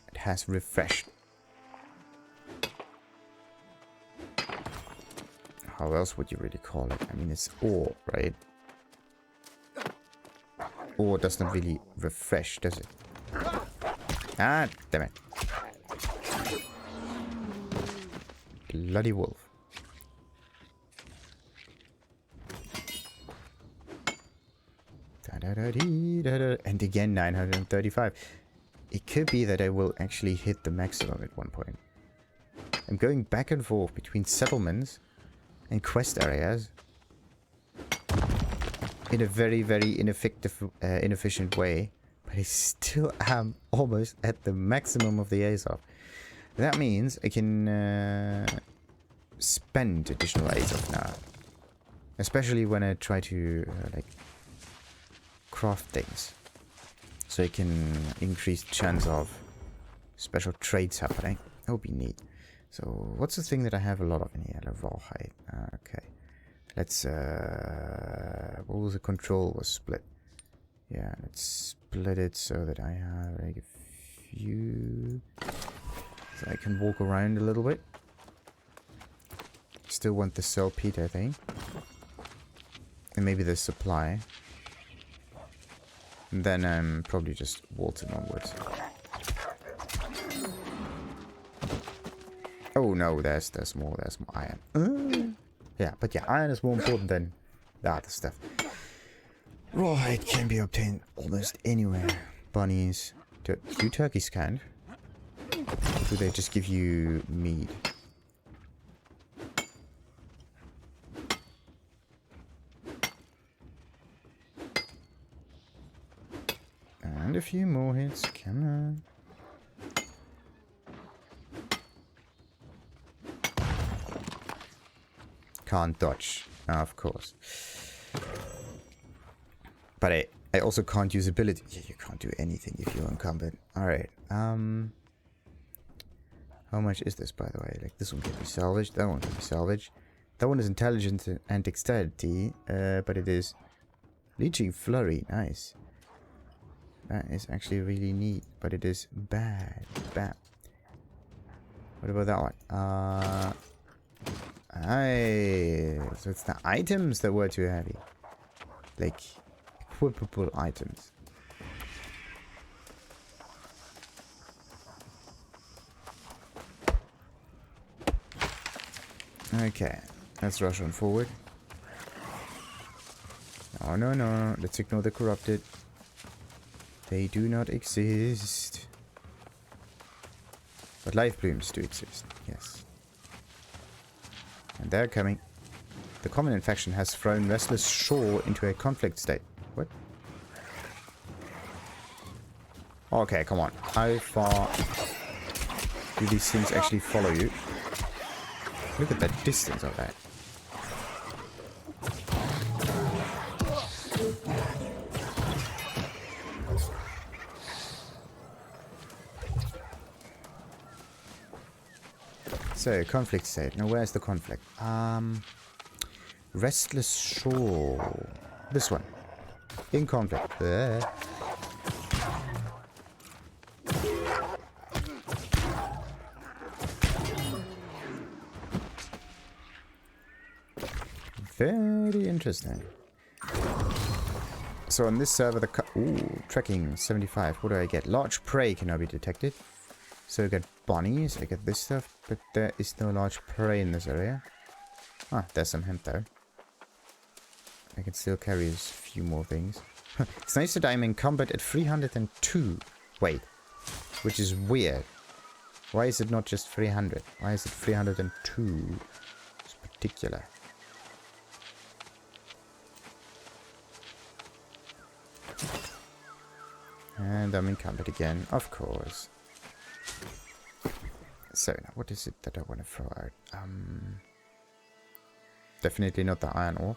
It has refreshed. How else would you really call it? I mean, it's ore, right? Ore doesn't really refresh, does it? Ah, damn it. Bloody wolf. And again, 935. It could be that I will actually hit the maximum at one point. I'm going back and forth between settlements and quest areas in a very, very inefficient way, but I still am almost at the maximum of the Azov. That means I can spend additional Azov now, especially when I try to like craft things, so I can increase the chance of special trades happening. That would be neat. So, what's the thing that I have a lot of in here? Rawhide. Okay. Let's, what was the control was split? Yeah, let's split it so that I have like a few... So I can walk around a little bit. Still want the saltpeter thing. And maybe the supply. And then I'm probably just waltzing onwards. Oh no, there's more iron. Yeah, but yeah, iron is more important than the other stuff. Rawhide can be obtained almost anywhere. Bunnies. Do turkeys can? Do they just give you meat? And a few more hits, come on. Can't dodge, of course. But I also can't use ability. Yeah, you can't do anything if you're encumbered. Alright, how much is this, by the way? Like, this one can be salvaged, that one can be salvaged. That one is intelligence and dexterity, but it is leeching flurry, nice. That is actually really neat, but it is bad. What about that one? So it's the items that were too heavy. Like, equipable items. Okay. Let's rush on forward. No, no, no. Let's ignore the corrupted. They do not exist. But life blooms do exist, yes. And they're coming. The common infection has thrown Restless Shore into a conflict state. What? Okay, come on. How far do these things actually follow you? Look at the distance of that. So, conflict state. Now, where's the conflict? Restless Shore. This one. In conflict. There. Very interesting. So on this server, the ooh, tracking 75. What do I get? Large prey can now be detected. So I get bunnies, I get this stuff, but there is no large prey in this area. Ah, there's some hemp though. I can still carry a few more things. It's nice that I'm encumbered at 302 weight, which is weird. Why is it not just 300? Why is it 302? It's particular. And I'm encumbered again, of course. So, now what is it that I want to throw out? Definitely not the iron ore.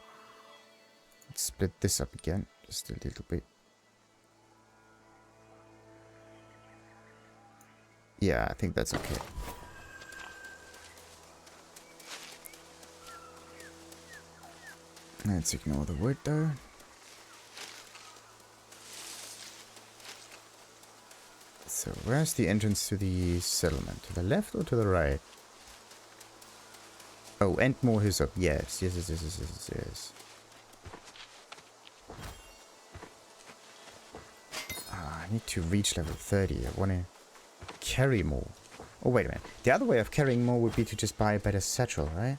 Let's split this up again, just a little bit. Yeah, I think that's okay. Let's ignore the wood though. So, where's the entrance to the settlement? To the left or to the right? Oh, and more hyssop. Yes, yes, yes, yes, yes, yes, yes. I need to reach level 30. I want to carry more. Oh, wait a minute. The other way of carrying more would be to just buy a better satchel, right?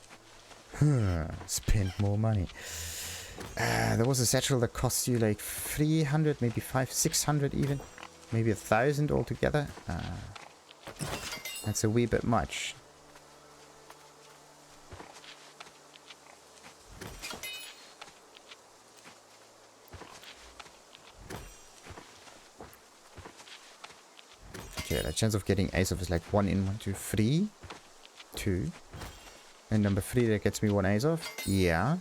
Spend more money. There was a satchel that cost you like 300, maybe 600 even. Maybe 1,000 altogether. That's a wee bit much. Okay, the chance of getting ace off is like 1 in 1, 2, 3. 2. And number 3 that gets me 1 ace off. Yeah.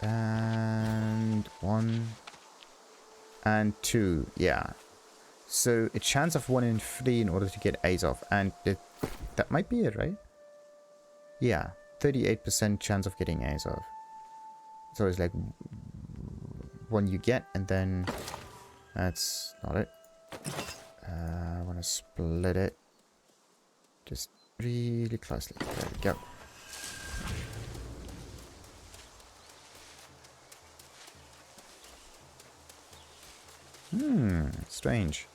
And 1. And 2, yeah. So a chance of 1 in 3 in order to get ace off, and that might be it, right? Yeah, 38% chance of getting ace off. So it's like 1 you get, and then that's not it. I want to split it just really closely. There we go. Strange.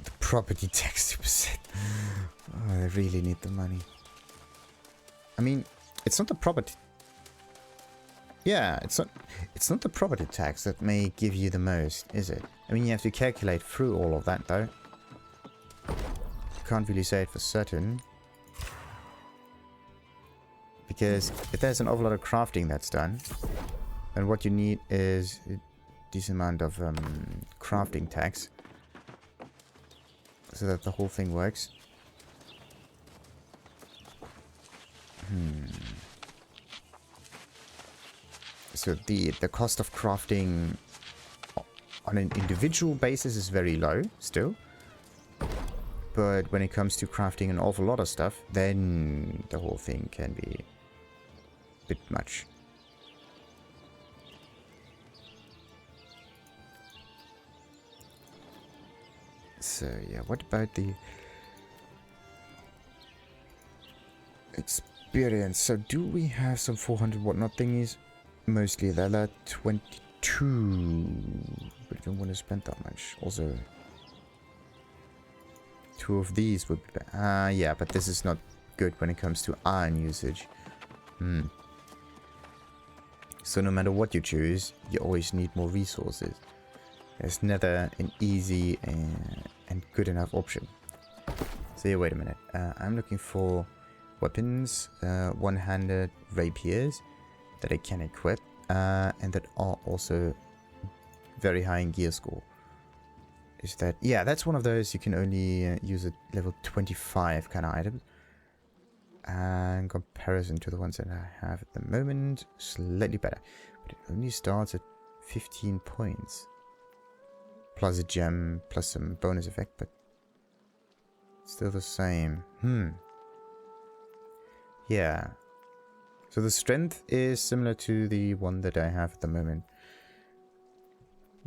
The property tax 2%. Oh, they really need the money. I mean, it's not the property. Yeah, it's not the property tax that may give you the most, is it? I mean, you have to calculate through all of that, though. Can't really say it for certain. Because if there's an awful lot of crafting that's done, then what you need is a decent amount of crafting tax. So that the whole thing works. So the cost of crafting on an individual basis is very low still. But when it comes to crafting an awful lot of stuff, then the whole thing can be a bit much. So yeah, what about the experience? So do we have some 400 whatnot thingies? Mostly leather 22, but I don't want to spend that much. Also, 2 of these would be yeah, but this is not good when it comes to iron usage. So no matter what you choose, you always need more resources. There's never an easy and good enough option. So yeah, wait a minute. I'm looking for weapons, one-handed rapiers that I can equip, and that are also very high in gear score. Is that... yeah, that's one of those you can only use at level 25 kind of items. And in comparison to the ones that I have at the moment, slightly better. But it only starts at 15 points. Plus a gem, plus some bonus effect, but still the same. Yeah. So the strength is similar to the one that I have at the moment.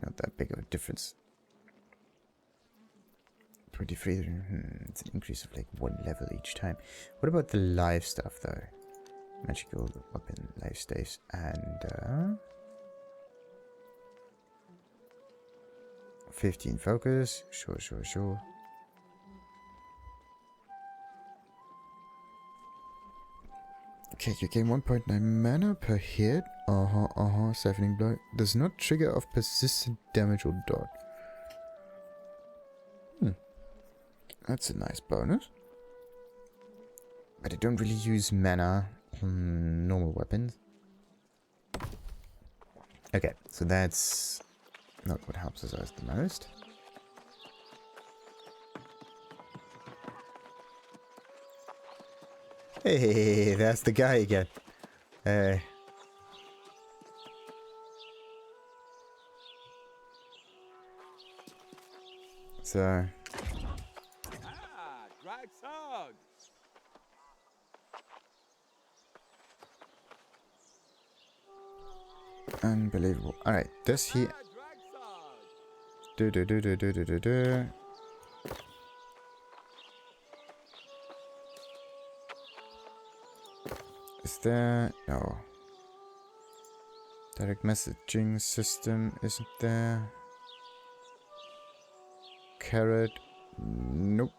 Not that big of a difference. 23, it's an increase of like 1 level each time. What about the life stuff though? Magical weapon, life stays, and 15 focus. Sure. Okay, you gain 1.9 mana per hit. Siphoning blow. Does not trigger off persistent damage or dot. That's a nice bonus. But I don't really use mana on normal weapons. Okay, so that's not what helps us out the most. Hey, that's the guy again. Hey. So... unbelievable. Alright, does he... do. Is there... no. Direct messaging system isn't there. Carrot. Nope.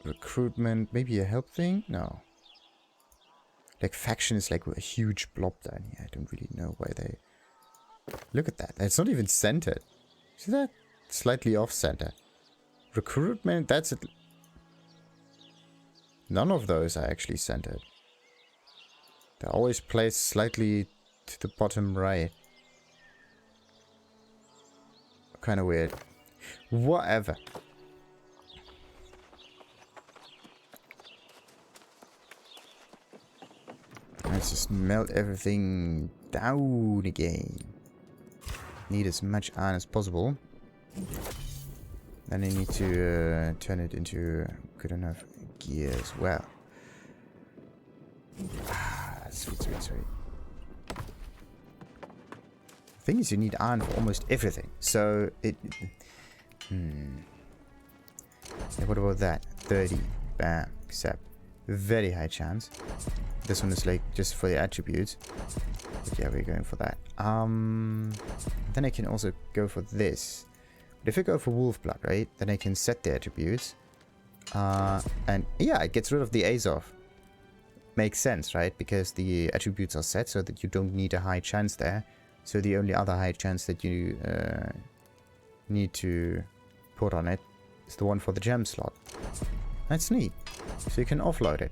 Recruitment. Maybe a help thing? No. Like, faction is like a huge blob down here. I don't really know why they... look at that. It's not even centered. See that? Slightly off-center. Recruitment, that's it. None of those are actually centered. They're always placed slightly to the bottom right. Kind of weird. Whatever. Let's just melt everything down again. Need as much iron as possible. Then I need to turn it into good enough gear as well. Sweet. The thing is, you need iron for almost everything. So it... Yeah, what about that? 30. Bam. Accept. Very high chance. This one is like just for the attributes. But yeah, we're going for that. Then I can also go for this. But if I go for wolf blood, right, then I can set the attributes. And yeah, it gets rid of the Azov. Makes sense, right? Because the attributes are set so that you don't need a high chance there. So the only other high chance that you need to put on it is the one for the gem slot. That's neat. So you can offload it.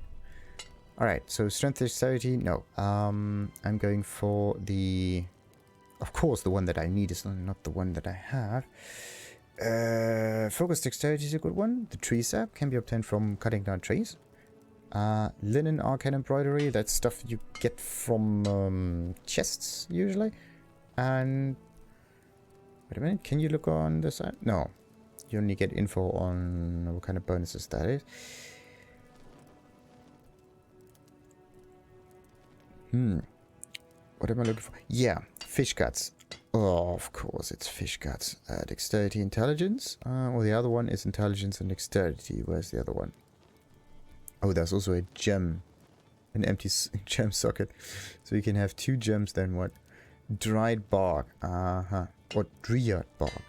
Alright, so strength dexterity, no. I'm going for the... of course, the one that I need is not the one that I have. Focus dexterity is a good one. The tree sap can be obtained from cutting down trees. Linen arcane embroidery, that's stuff you get from chests, usually. And... wait a minute, can you look on the side? No. You only get info on what kind of bonuses that is. What am I looking for? Yeah, fish guts. Oh, of course, it's fish guts. Dexterity, intelligence. Well, the other one is intelligence and dexterity. Where's the other one? Oh, there's also a gem. An empty gem socket. So you can have 2 gems, then what? Dried bark. Or dryad bark.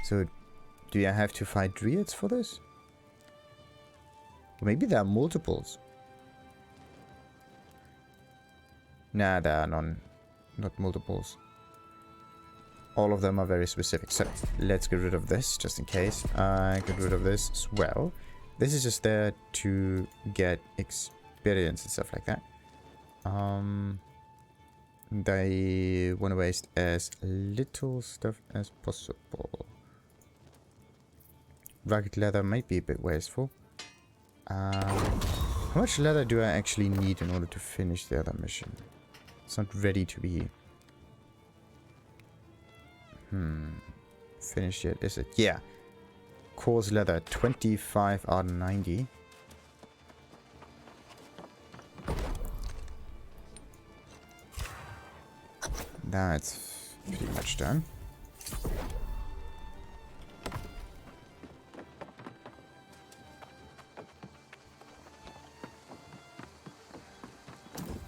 So, do I have to fight dryads for this? Or maybe there are multiples. Nah, there are not multiples. All of them are very specific. So let's get rid of this just in case. Get rid of this as well. This is just there to get experience and stuff like that. They want to waste as little stuff as possible. Rugged leather might be a bit wasteful. How much leather do I actually need in order to finish the other mission? It's not ready to be finished yet, is it? Yeah. Coarse leather, 25 out of 90. That's pretty much done.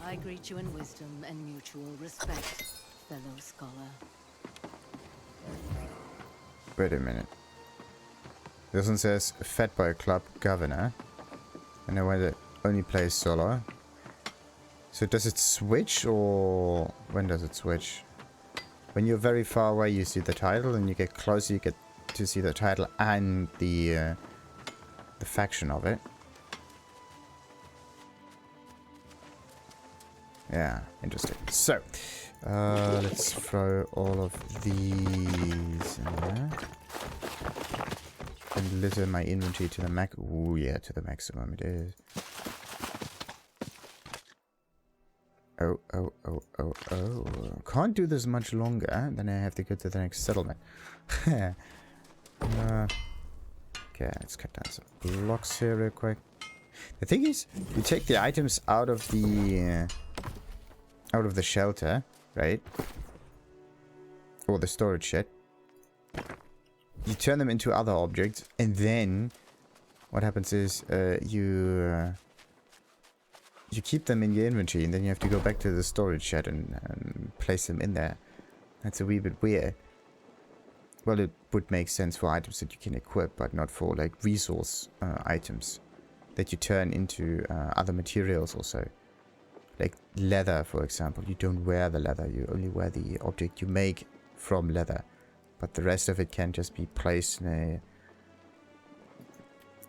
I greet you in wisdom and mutual respect, fellow scholar. Wait a minute. This one says fed by a club governor. And I want to only play solo. So does it switch, or when does it switch? When you're very far away you see the title, and you get closer you get to see the title and the faction of it. Yeah, interesting. So, let's throw all of these in there. And litter my inventory to the max. Ooh, yeah, to the maximum it is. Oh. Can't do this much longer. Then I have to go to the next settlement. Okay, let's cut down some blocks here real quick. The thing is, you take the items out of the shelter, right? Or the storage shed. You turn them into other objects, and then what happens is you keep them in your inventory, and then you have to go back to the storage shed and place them in there. That's a wee bit weird. Well, it would make sense for items that you can equip, but not for like resource items that you turn into other materials also. Like leather, for example. You don't wear the leather, you only wear the object you make from leather. But the rest of it can just be placed in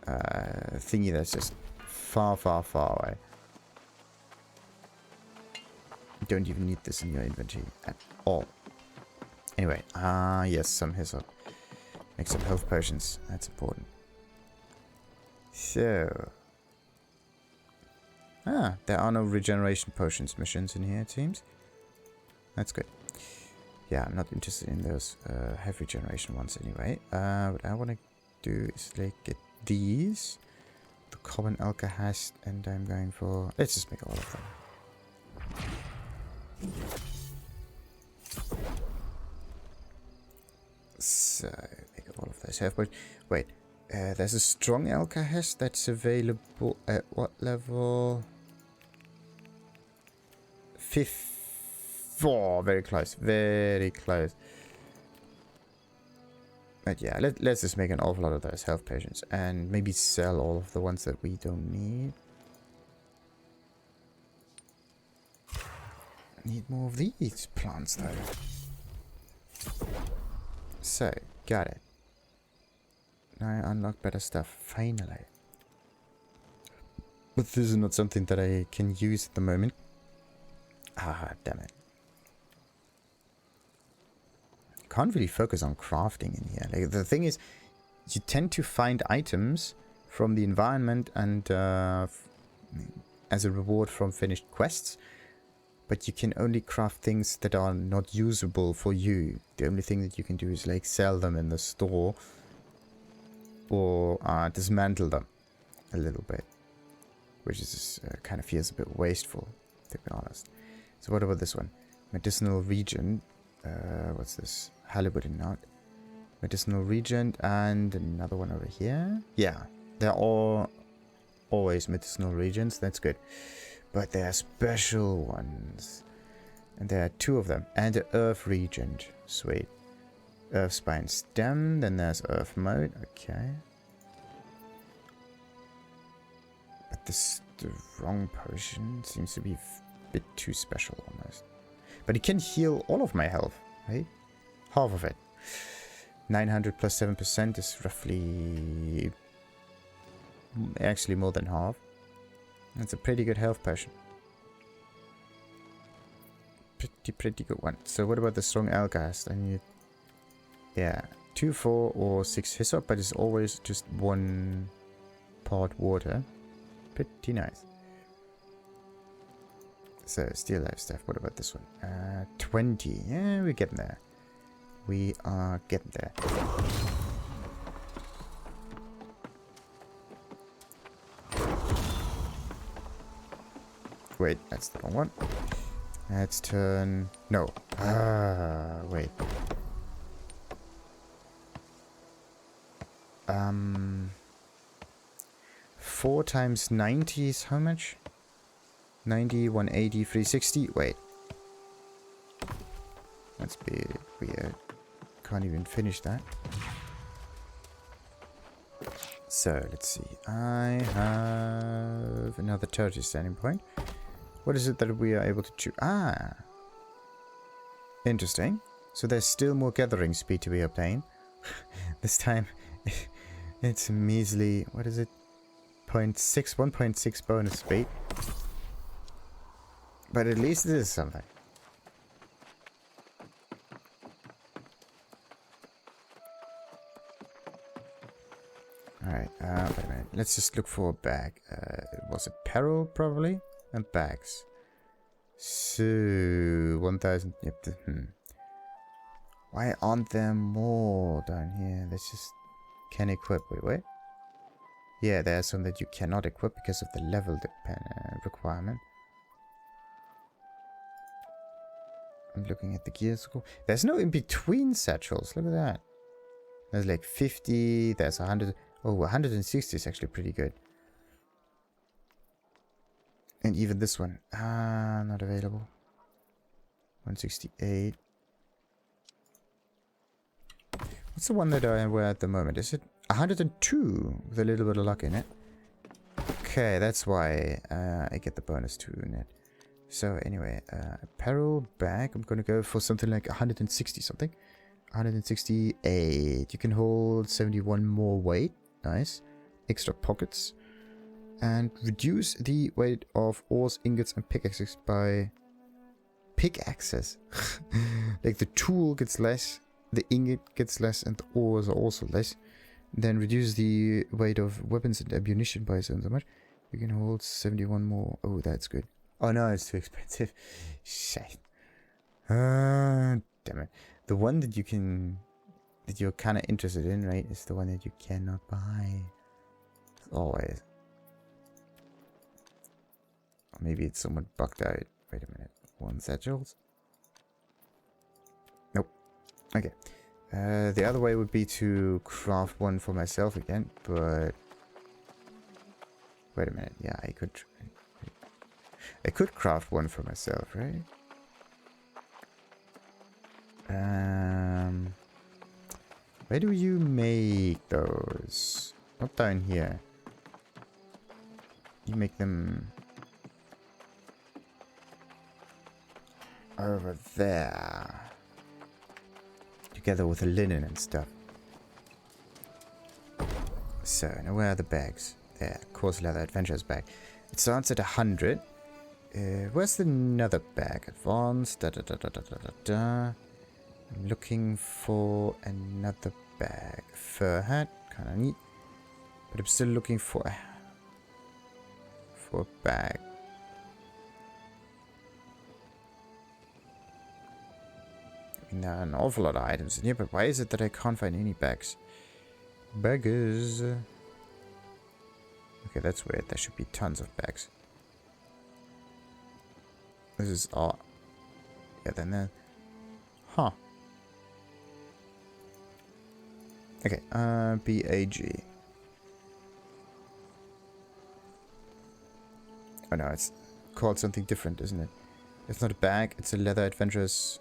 a thingy that's just far, far, far away. You don't even need this in your inventory at all. Anyway, yes, some hyssop. Make some health potions. That's important. So... there are no regeneration potions missions in here, it seems. That's good. Yeah, I'm not interested in those heavy regeneration ones anyway. What I want to do is like get these. The common alkahest, and I'm going for... Let's just make all of them. So, make all of those health potions. Wait, there's a strong alkahest that's available at what level? 4, very close, very close. But yeah, let's just make an awful lot of those health potions and maybe sell all of the ones that we don't need. Need more of these plants though. So, got it. Now I unlock better stuff, finally. But this is not something that I can use at the moment. Ah, damn it. Can't really focus on crafting in here. Like, the thing is, you tend to find items from the environment and as a reward from finished quests, but you can only craft things that are not usable for you. The only thing that you can do is like sell them in the store or dismantle them a little bit, which is kind of feels a bit wasteful, to be honest. So what about this one? Medicinal Regent. What's this? Halibut knot. Medicinal Regent and another one over here. Yeah, they're all always medicinal regents. That's good. But there are special ones. And there are 2 of them. And the Earth Regent. Sweet. Earth Spine Stem. Then there's Earth Mode. Okay. this the wrong potion. Seems to be a bit too special almost. But it can heal all of my health, right? Half of it. 900 plus 7% is roughly... actually more than half. That's a pretty good health potion. Pretty good one. So what about the strong Algast? I need... yeah, 2, 4 or 6 hyssop, but it's always just 1 part water. Pretty nice. So, steel life stuff. What about this one? 20. Yeah, we're getting there. We are getting there. Wait, that's the wrong one. Let's turn... no. Wait. 4 times 90 is how much? 90, 180, 360. Wait. That's a bit weird. Can't even finish that. So, let's see. I have another 30 standing point. What is it that we are able to choose? Ah! Interesting. So there's still more gathering speed to be obtained. This time, it's a measly... what is it? 1.6 bonus speed. But at least it is something. Alright, wait a minute. Let's just look for a bag. Was it apparel, probably? And bags. So, 1,000... yep. Why aren't there more down here? Let's just... can equip. Wait. Yeah, there are some that you cannot equip because of the level requirement. I'm looking at the gear score. There's no in-between satchels. Look at that. There's like 50. There's 100. Oh, 160 is actually pretty good. And even this one. Not available. 168. What's the one that I wear at the moment? Is it 102 with a little bit of luck in it? Okay, that's why I get the bonus 2 in it. So anyway, apparel bag. I'm gonna go for something like 160 something. 168. You can hold 71 more weight. Nice. Extra pockets. And reduce the weight of ores, ingots, and pickaxes by... pickaxes? Like the tool gets less, the ingot gets less, and the ores are also less. Then reduce the weight of weapons and ammunition by so much. You can hold 71 more. Oh, that's good. Oh no, it's too expensive. Shit. Damn it. The one that you can... that you're kind of interested in, right, is the one that you cannot buy. Always. Or maybe it's somewhat bugged out. Wait a minute. 1 satchels? Nope. Okay. The other way would be to craft one for myself again, but... wait a minute. Yeah, I could craft one for myself, right? Where do you make those? Not down here. You make them over there. Together with the linen and stuff. So, now where are the bags? There, Coarse Leather Adventurers bag. It starts at 100. Where's the nether bag? Advanced. I'm looking for another bag. Fur hat. Kinda neat. But I'm still looking for a bag. I mean, there are an awful lot of items in here, but why is it that I can't find any bags? Baggers. Okay, that's weird. There should be tons of bags. This is all. Yeah, then there. Huh. Okay, BAG. Oh no, it's called something different, isn't it? It's not a bag, it's a leather adventurous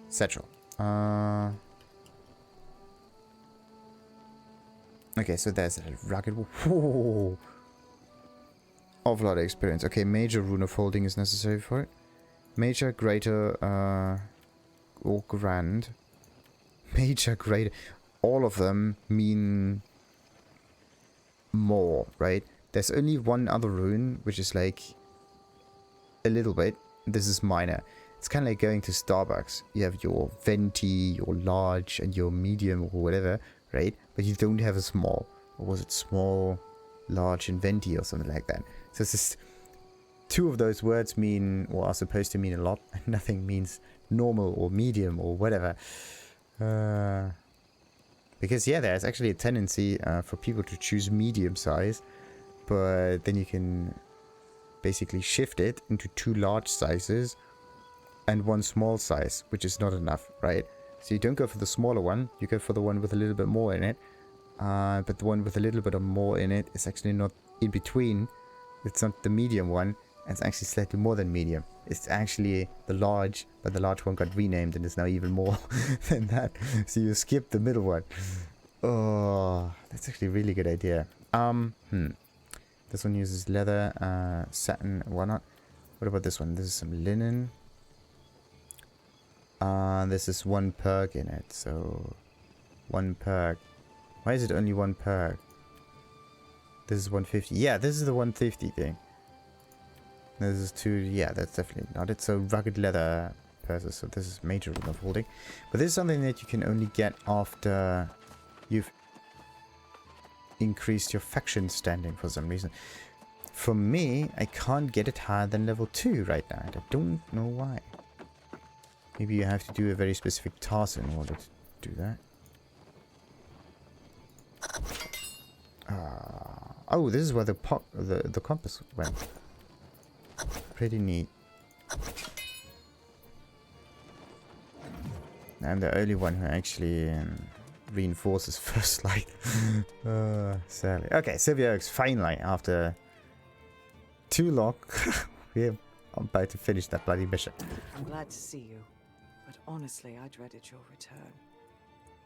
satchel. Okay, so there's a rugged. Whoa. Awful lot of experience. Okay, major rune of holding is necessary for it. Major, greater, or grand. Major, greater. All of them mean more, right? There's only one other rune, which is like a little bit. This is minor. It's kind of like going to Starbucks. You have your venti, your large, and your medium, or whatever, right? But you don't have a small. Or was it small, large, and venti, or something like that? So it's just two of those words mean, or are supposed to mean a lot, and nothing means normal or medium or whatever. Because yeah, there's actually a tendency for people to choose medium size, but then you can basically shift it into 2 large sizes and 1 small size, which is not enough, right? So you don't go for the smaller one, you go for the one with a little bit more in it. But the one with a little bit of more in it is actually not in between. It's not the medium one. It's actually slightly more than medium. It's actually the large, but the large one got renamed and is now even more than that. So you skip the middle one. Oh, that's actually a really good idea. This one uses leather, satin, whatnot. What about this one? This is some linen. This is 1 perk in it, so 1 perk. Why is it only 1 perk? This is 150. Yeah, this is the 150 thing. This is 2. Yeah, that's definitely not it. So rugged leather purses. So this is major rune of holding. But this is something that you can only get after you've increased your faction standing for some reason. For me, I can't get it higher than level 2 right now. And I don't know why. Maybe you have to do a very specific task in order to do that. Oh, this is where the compass went. Pretty neat. I'm the only one who actually reinforces first light. Sadly. Okay, Sylvia Oaks, finally, after too long, we're about to finish that bloody mission. I'm glad to see you, but honestly, I dreaded your return.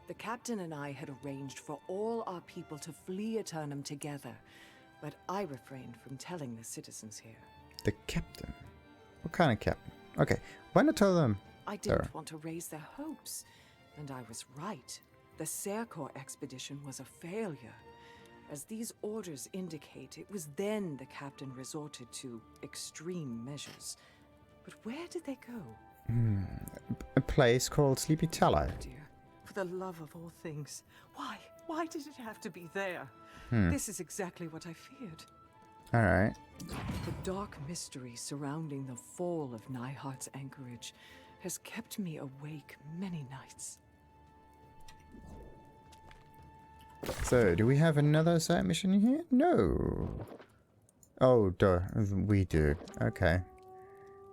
The captain and I had arranged for all our people to flee Eternum together, but I refrained from telling the citizens here. The captain? What kind of captain? Okay, why not tell them? I didn't want to raise their hopes, and I was right. The Serkor expedition was a failure. As these orders indicate, it was then the captain resorted to extreme measures. But where did they go? A place called Sleepy Tallow. Oh dear. For the love of all things, why? Why did it have to be there? This is exactly what I feared. Alright. The dark mystery surrounding the fall of Nyharts' anchorage has kept me awake many nights. So, do we have another side mission here? No. Oh, duh. We do. Okay.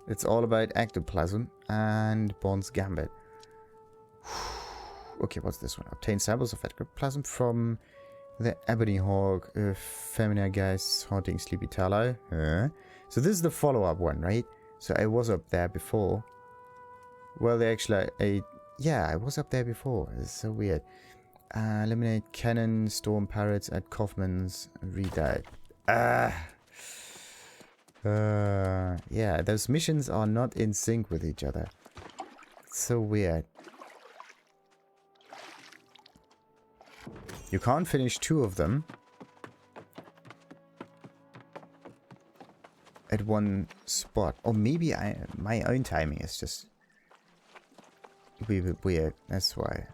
It's all about ectoplasm and Bond's Gambit. Okay, what's this one? Obtain samples of ectoplasm from the Ebony Hawk, Femina guys haunting Sleepy Tallow. So this is the follow-up one, right? So I was up there before. Well, they actually... yeah, I was up there before. It's so weird. Eliminate cannon storm pirates at Coffman's Redoubt. Yeah, those missions are not in sync with each other. It's so weird. You can't finish 2 of them at one spot. Or maybe my own timing is just a bit weird. That's why.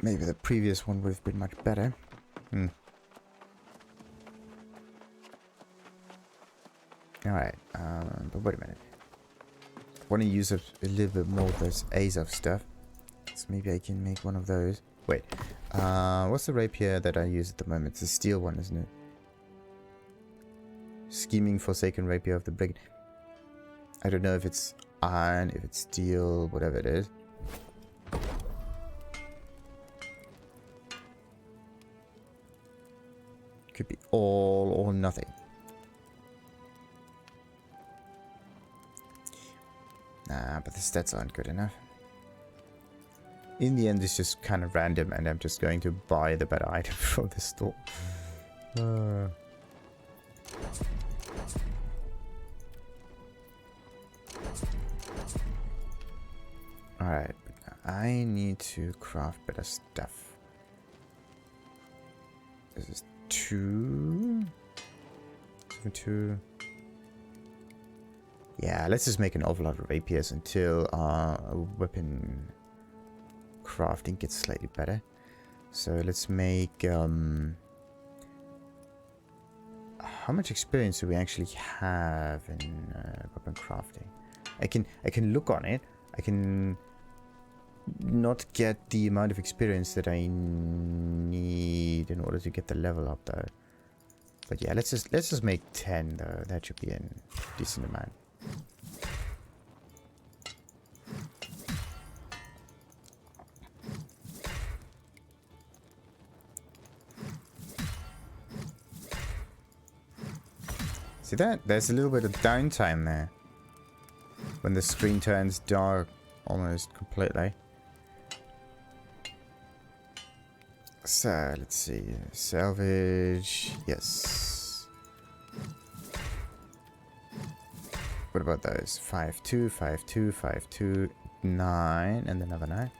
Maybe the previous one would have been much better. Alright, but wait a minute. I want to use a little bit more of those Azov stuff. So maybe I can make one of those. Wait, what's the rapier that I use at the moment? It's a steel one, isn't it? Scheming Forsaken Rapier of the Brigand. I don't know if it's iron, if it's steel, whatever it is. Could be all or nothing. but the stats aren't good enough. In the end, it's just kind of random, and I'm just going to buy the better item from the store. Alright, I need to craft better stuff. This is 2. 2. Yeah, let's just make an awful lot of rapiers until weapon crafting gets slightly better. So let's make how much experience do we actually have in weapon crafting? I can look on it. I can not get the amount of experience that I need in order to get the level up though. But yeah, let's just make 10 though. That should be a decent amount. See that? There's a little bit of downtime there. When the screen turns dark almost completely. So, let's see. Salvage. Yes. What about those? 5, 2, 5, 2, 5, 2, 9, and another 9.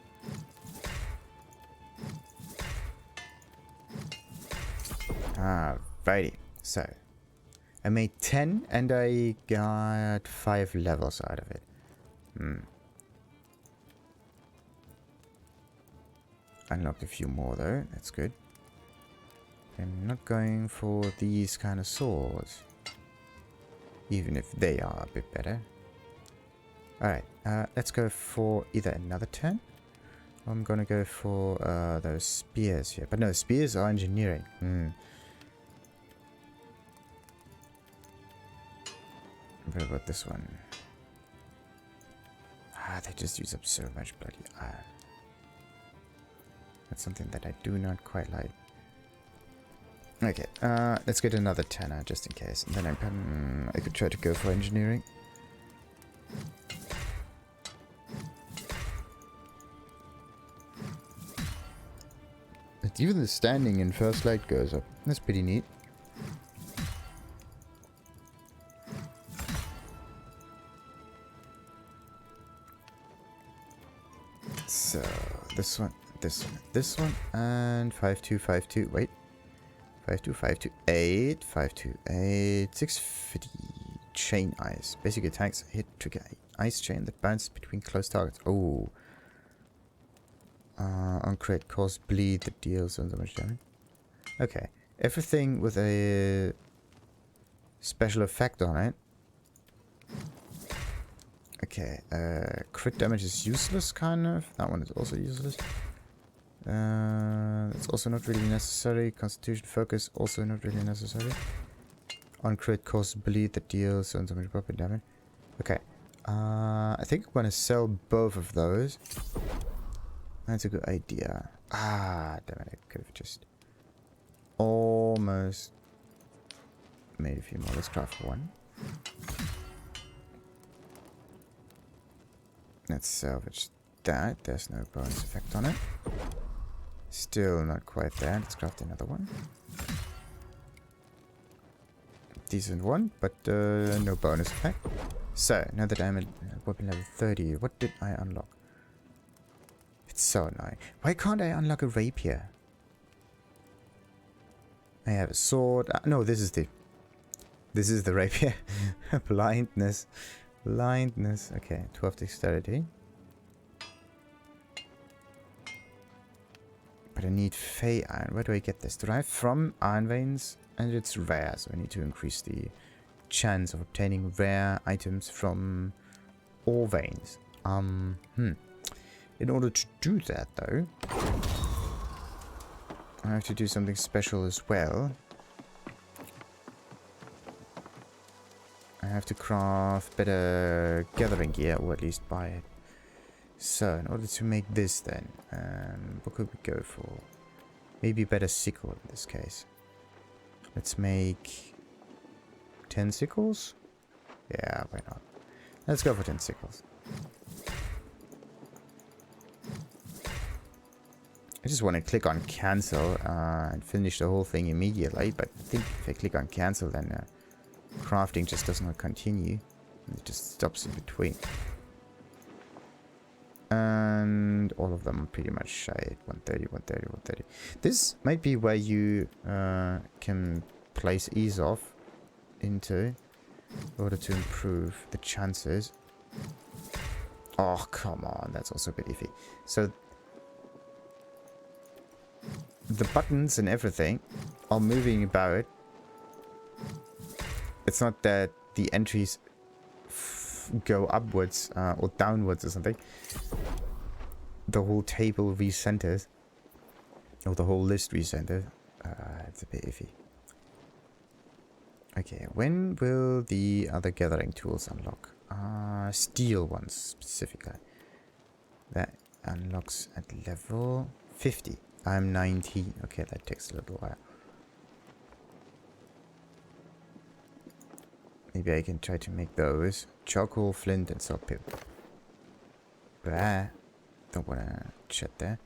Alrighty. So, I made 10 and I got 5 levels out of it. Unlocked a few more though, that's good. I'm not going for these kind of swords. Even if they are a bit better. Alright, let's go for either another 10. Or I'm gonna go for those spears here. But no, spears are engineering. What about this one? They just use up so much bloody iron. That's something that I do not quite like. Okay, let's get another 10 just in case. And then I could try to go for engineering. Even the standing in first light goes up. That's pretty neat. So, this one, this one, and 5, 2, 5, 2, wait. 5, 2, 5, 2, 8, 5, 2, 8, 650. Chain ice. Basic attacks hit trigger ice chain that bounces between close targets. Oh. On crit cause bleed that deals so much damage. Okay. Everything with a special effect on it. Okay, crit damage is useless, kind of. That one is also useless. That's also not really necessary. Constitution focus, also not really necessary. On crit causes bleed that deals so much proper damage. Okay. I think I'm gonna sell both of those. That's a good idea. Damn it, I could have just almost made a few more. Let's craft one. Let's salvage that. There's no bonus effect on it. Still not quite there. Let's craft another one. Decent one, but no bonus effect. So, now that I'm at weapon level 30, what did I unlock? It's so annoying. Why can't I unlock a rapier? I have a sword. No, this is the rapier. Blindness. Blindness. Okay, 12 dexterity. But I need Fey iron. Where do I get this? Derived from iron veins, and it's rare, so I need to increase the chance of obtaining rare items from ore veins. In order to do that, though, I have to do something special as well. I have to craft better gathering gear, or at least buy it. So, in order to make this then, what could we go for? Maybe better sickle in this case. Let's make 10 sickles? Yeah, why not? Let's go for 10 sickles. I just want to click on cancel and finish the whole thing immediately, but I think if I click on cancel, then crafting just does not continue. It just stops in between. And all of them are pretty much shy at 130, 130, 130. This might be where you can place ease off into in order to improve the chances. Oh, come on. That's also a bit iffy. So the buttons and everything are moving about. It's not that the entries go upwards or downwards or something. The whole table recenters, or the whole list recenters. It's a bit iffy. Okay, when will the other gathering tools unlock? Steel ones specifically. That unlocks at level 50. I'm 19. Okay, that takes a little while. Maybe I can try to make those. Charcoal, flint, and saltpeter. Blah. Don't wanna chat there.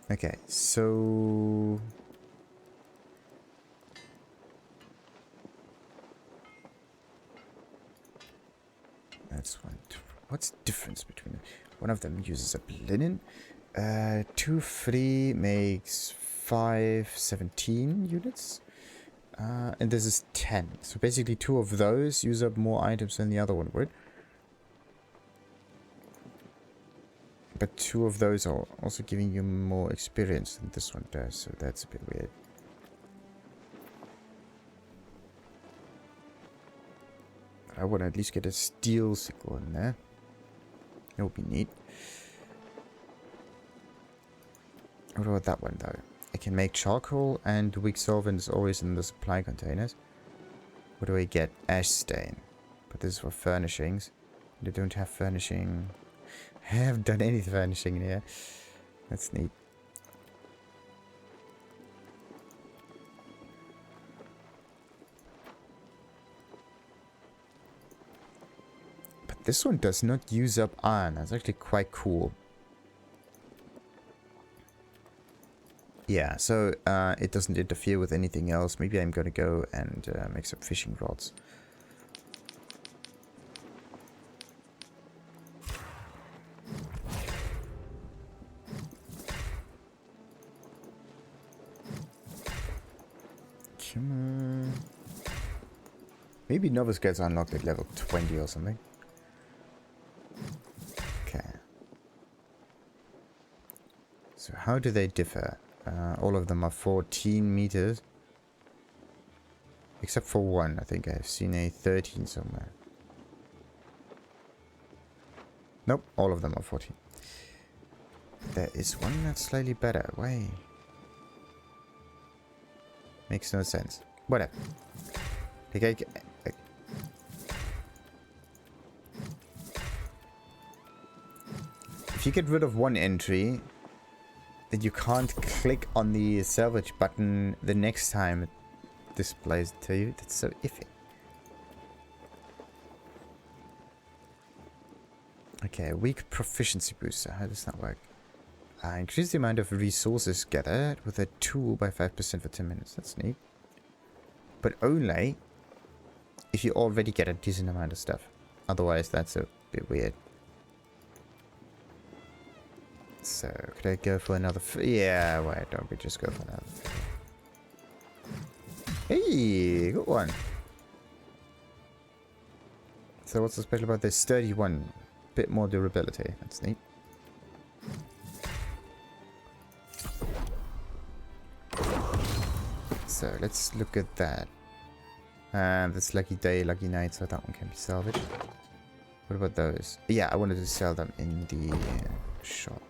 Okay, so... That's one. What's the difference between them? One of them uses up linen. 2 free makes 5, 17 units. And this is 10. So basically 2 of those use up more items than the other one would. But 2 of those are also giving you more experience than this one does. So that's a bit weird. I want to at least get a steel sickle in there. That would be neat. What about that one though? I can make charcoal and weak solvent is always in the supply containers. What do I get? Ash stain. But this is for furnishings. They don't have furnishing. I haven't done any furnishing in here. That's neat. But this one does not use up iron. That's actually quite cool. Yeah, so it doesn't interfere with anything else. Maybe I'm gonna go and make some fishing rods. Come on. Maybe novice gets unlocked at level 20 or something. Okay. So how do they differ? All of them are 14 meters. Except for one. I think I've seen a 13 somewhere. Nope, all of them are 14. There is one that's slightly better. Why? Makes no sense. Whatever. Like, if you get rid of one entry, then you can't click on the salvage button the next time it displays it to you. That's so iffy. Okay, weak proficiency booster. How does that work? Increase the amount of resources gathered with a tool by 5% for 10 minutes. That's neat. But only if you already get a decent amount of stuff. Otherwise, that's a bit weird. So, could I go for another... yeah, why don't we just go for another... hey, good one. So what's so special about this? 31. Bit more durability. That's neat. So, let's look at that. That's lucky day, lucky night, so that one can be salvaged. What about those? Yeah, I wanted to sell them in the shop.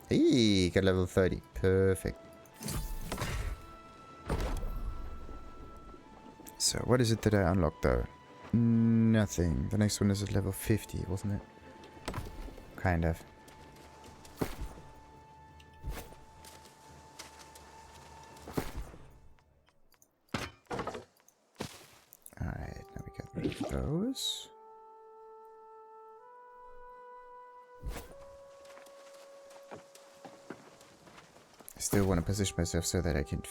Hey, got level 30. Perfect. So, what is it that I unlocked though? Nothing. The next one is at level 50, wasn't it? Kind of. Alright, now we get rid of those. I still want to position myself so that I can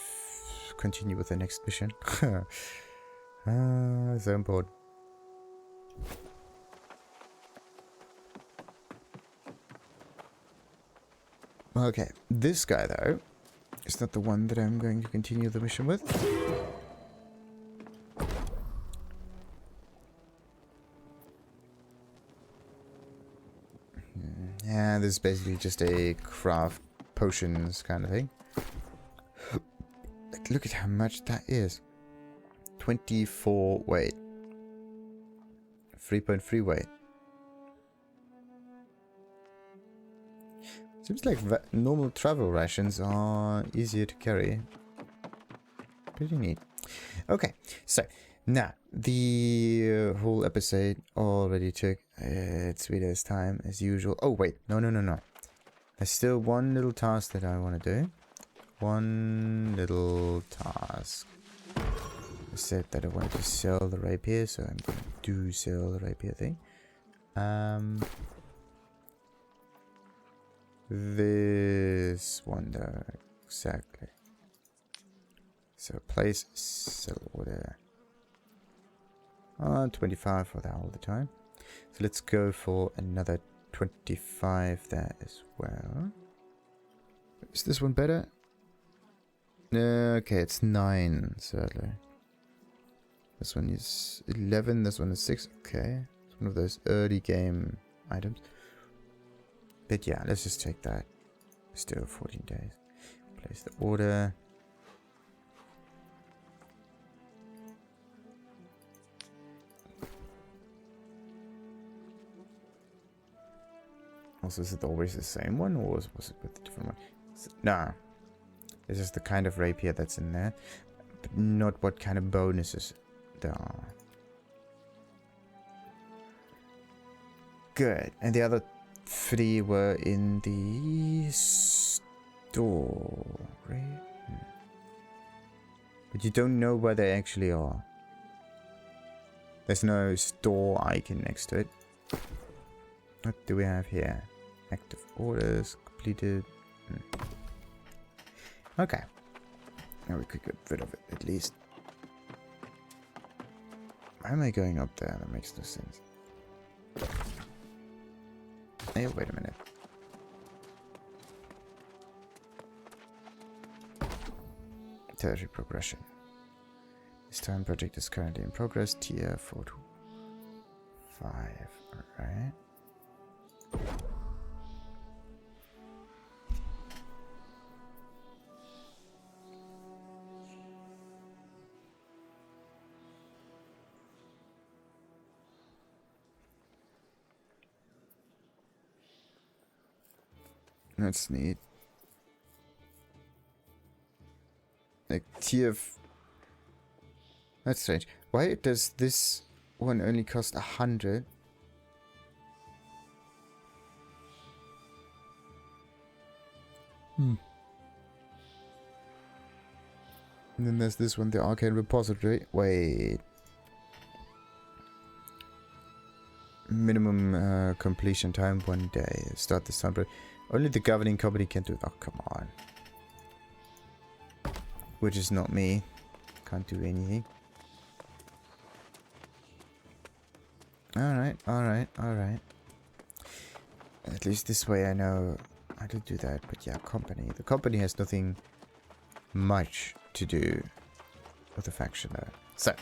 continue with the next mission. So important. Okay, this guy though is not the one that I'm going to continue the mission with. Yeah, this is basically just a craft potions kind of thing. Like, look at how much that is. 24 weight. 3.3 weight. Seems like normal travel rations are easier to carry. Pretty neat. Okay, so now the whole episode already took its sweetest time as usual. Oh wait, no. There's still one little task that I want to do. One little task. I said that I wanted to sell the rapier, so I'm going to do sell the rapier thing. This one though, exactly. So place sell order. 25 for that all the time. So let's go for another 25 there as well. Is this one better? Okay, it's 9 certainly. This one is 11, this one is 6. Okay, it's one of those early game items. But yeah, let's just take that. Still 14 days. Place the order. Also, is it always the same one, or was it with a different one? Nah. It's just the kind of rapier that's in there, but not what kind of bonuses there are. Good. And the other 3 were in the store, right? But you don't know where they actually are. There's no store icon next to it. What do we have here? Active orders, completed. Okay. Now we could get rid of it, at least. Why am I going up there? That makes no sense. Hey, wait a minute. Territory progression. This time project is currently in progress. Tier 4 to 5. Alright. That's neat. Like tier. That's strange. Why does this one only cost 100? And then there's this one, the arcane repository. Wait. Minimum completion time 1 day. Start the time. Only the governing company can do it. Oh, come on. Which is not me. Can't do anything. Alright. At least this way I know how to do that. But yeah, company. The company has nothing much to do with the faction there. So,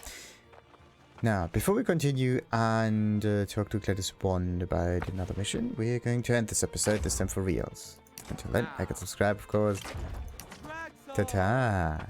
now, before we continue and talk to Gladys Bond about another mission, we're going to end this episode, this time for reals. Until then, like and subscribe, of course. Ta-ta!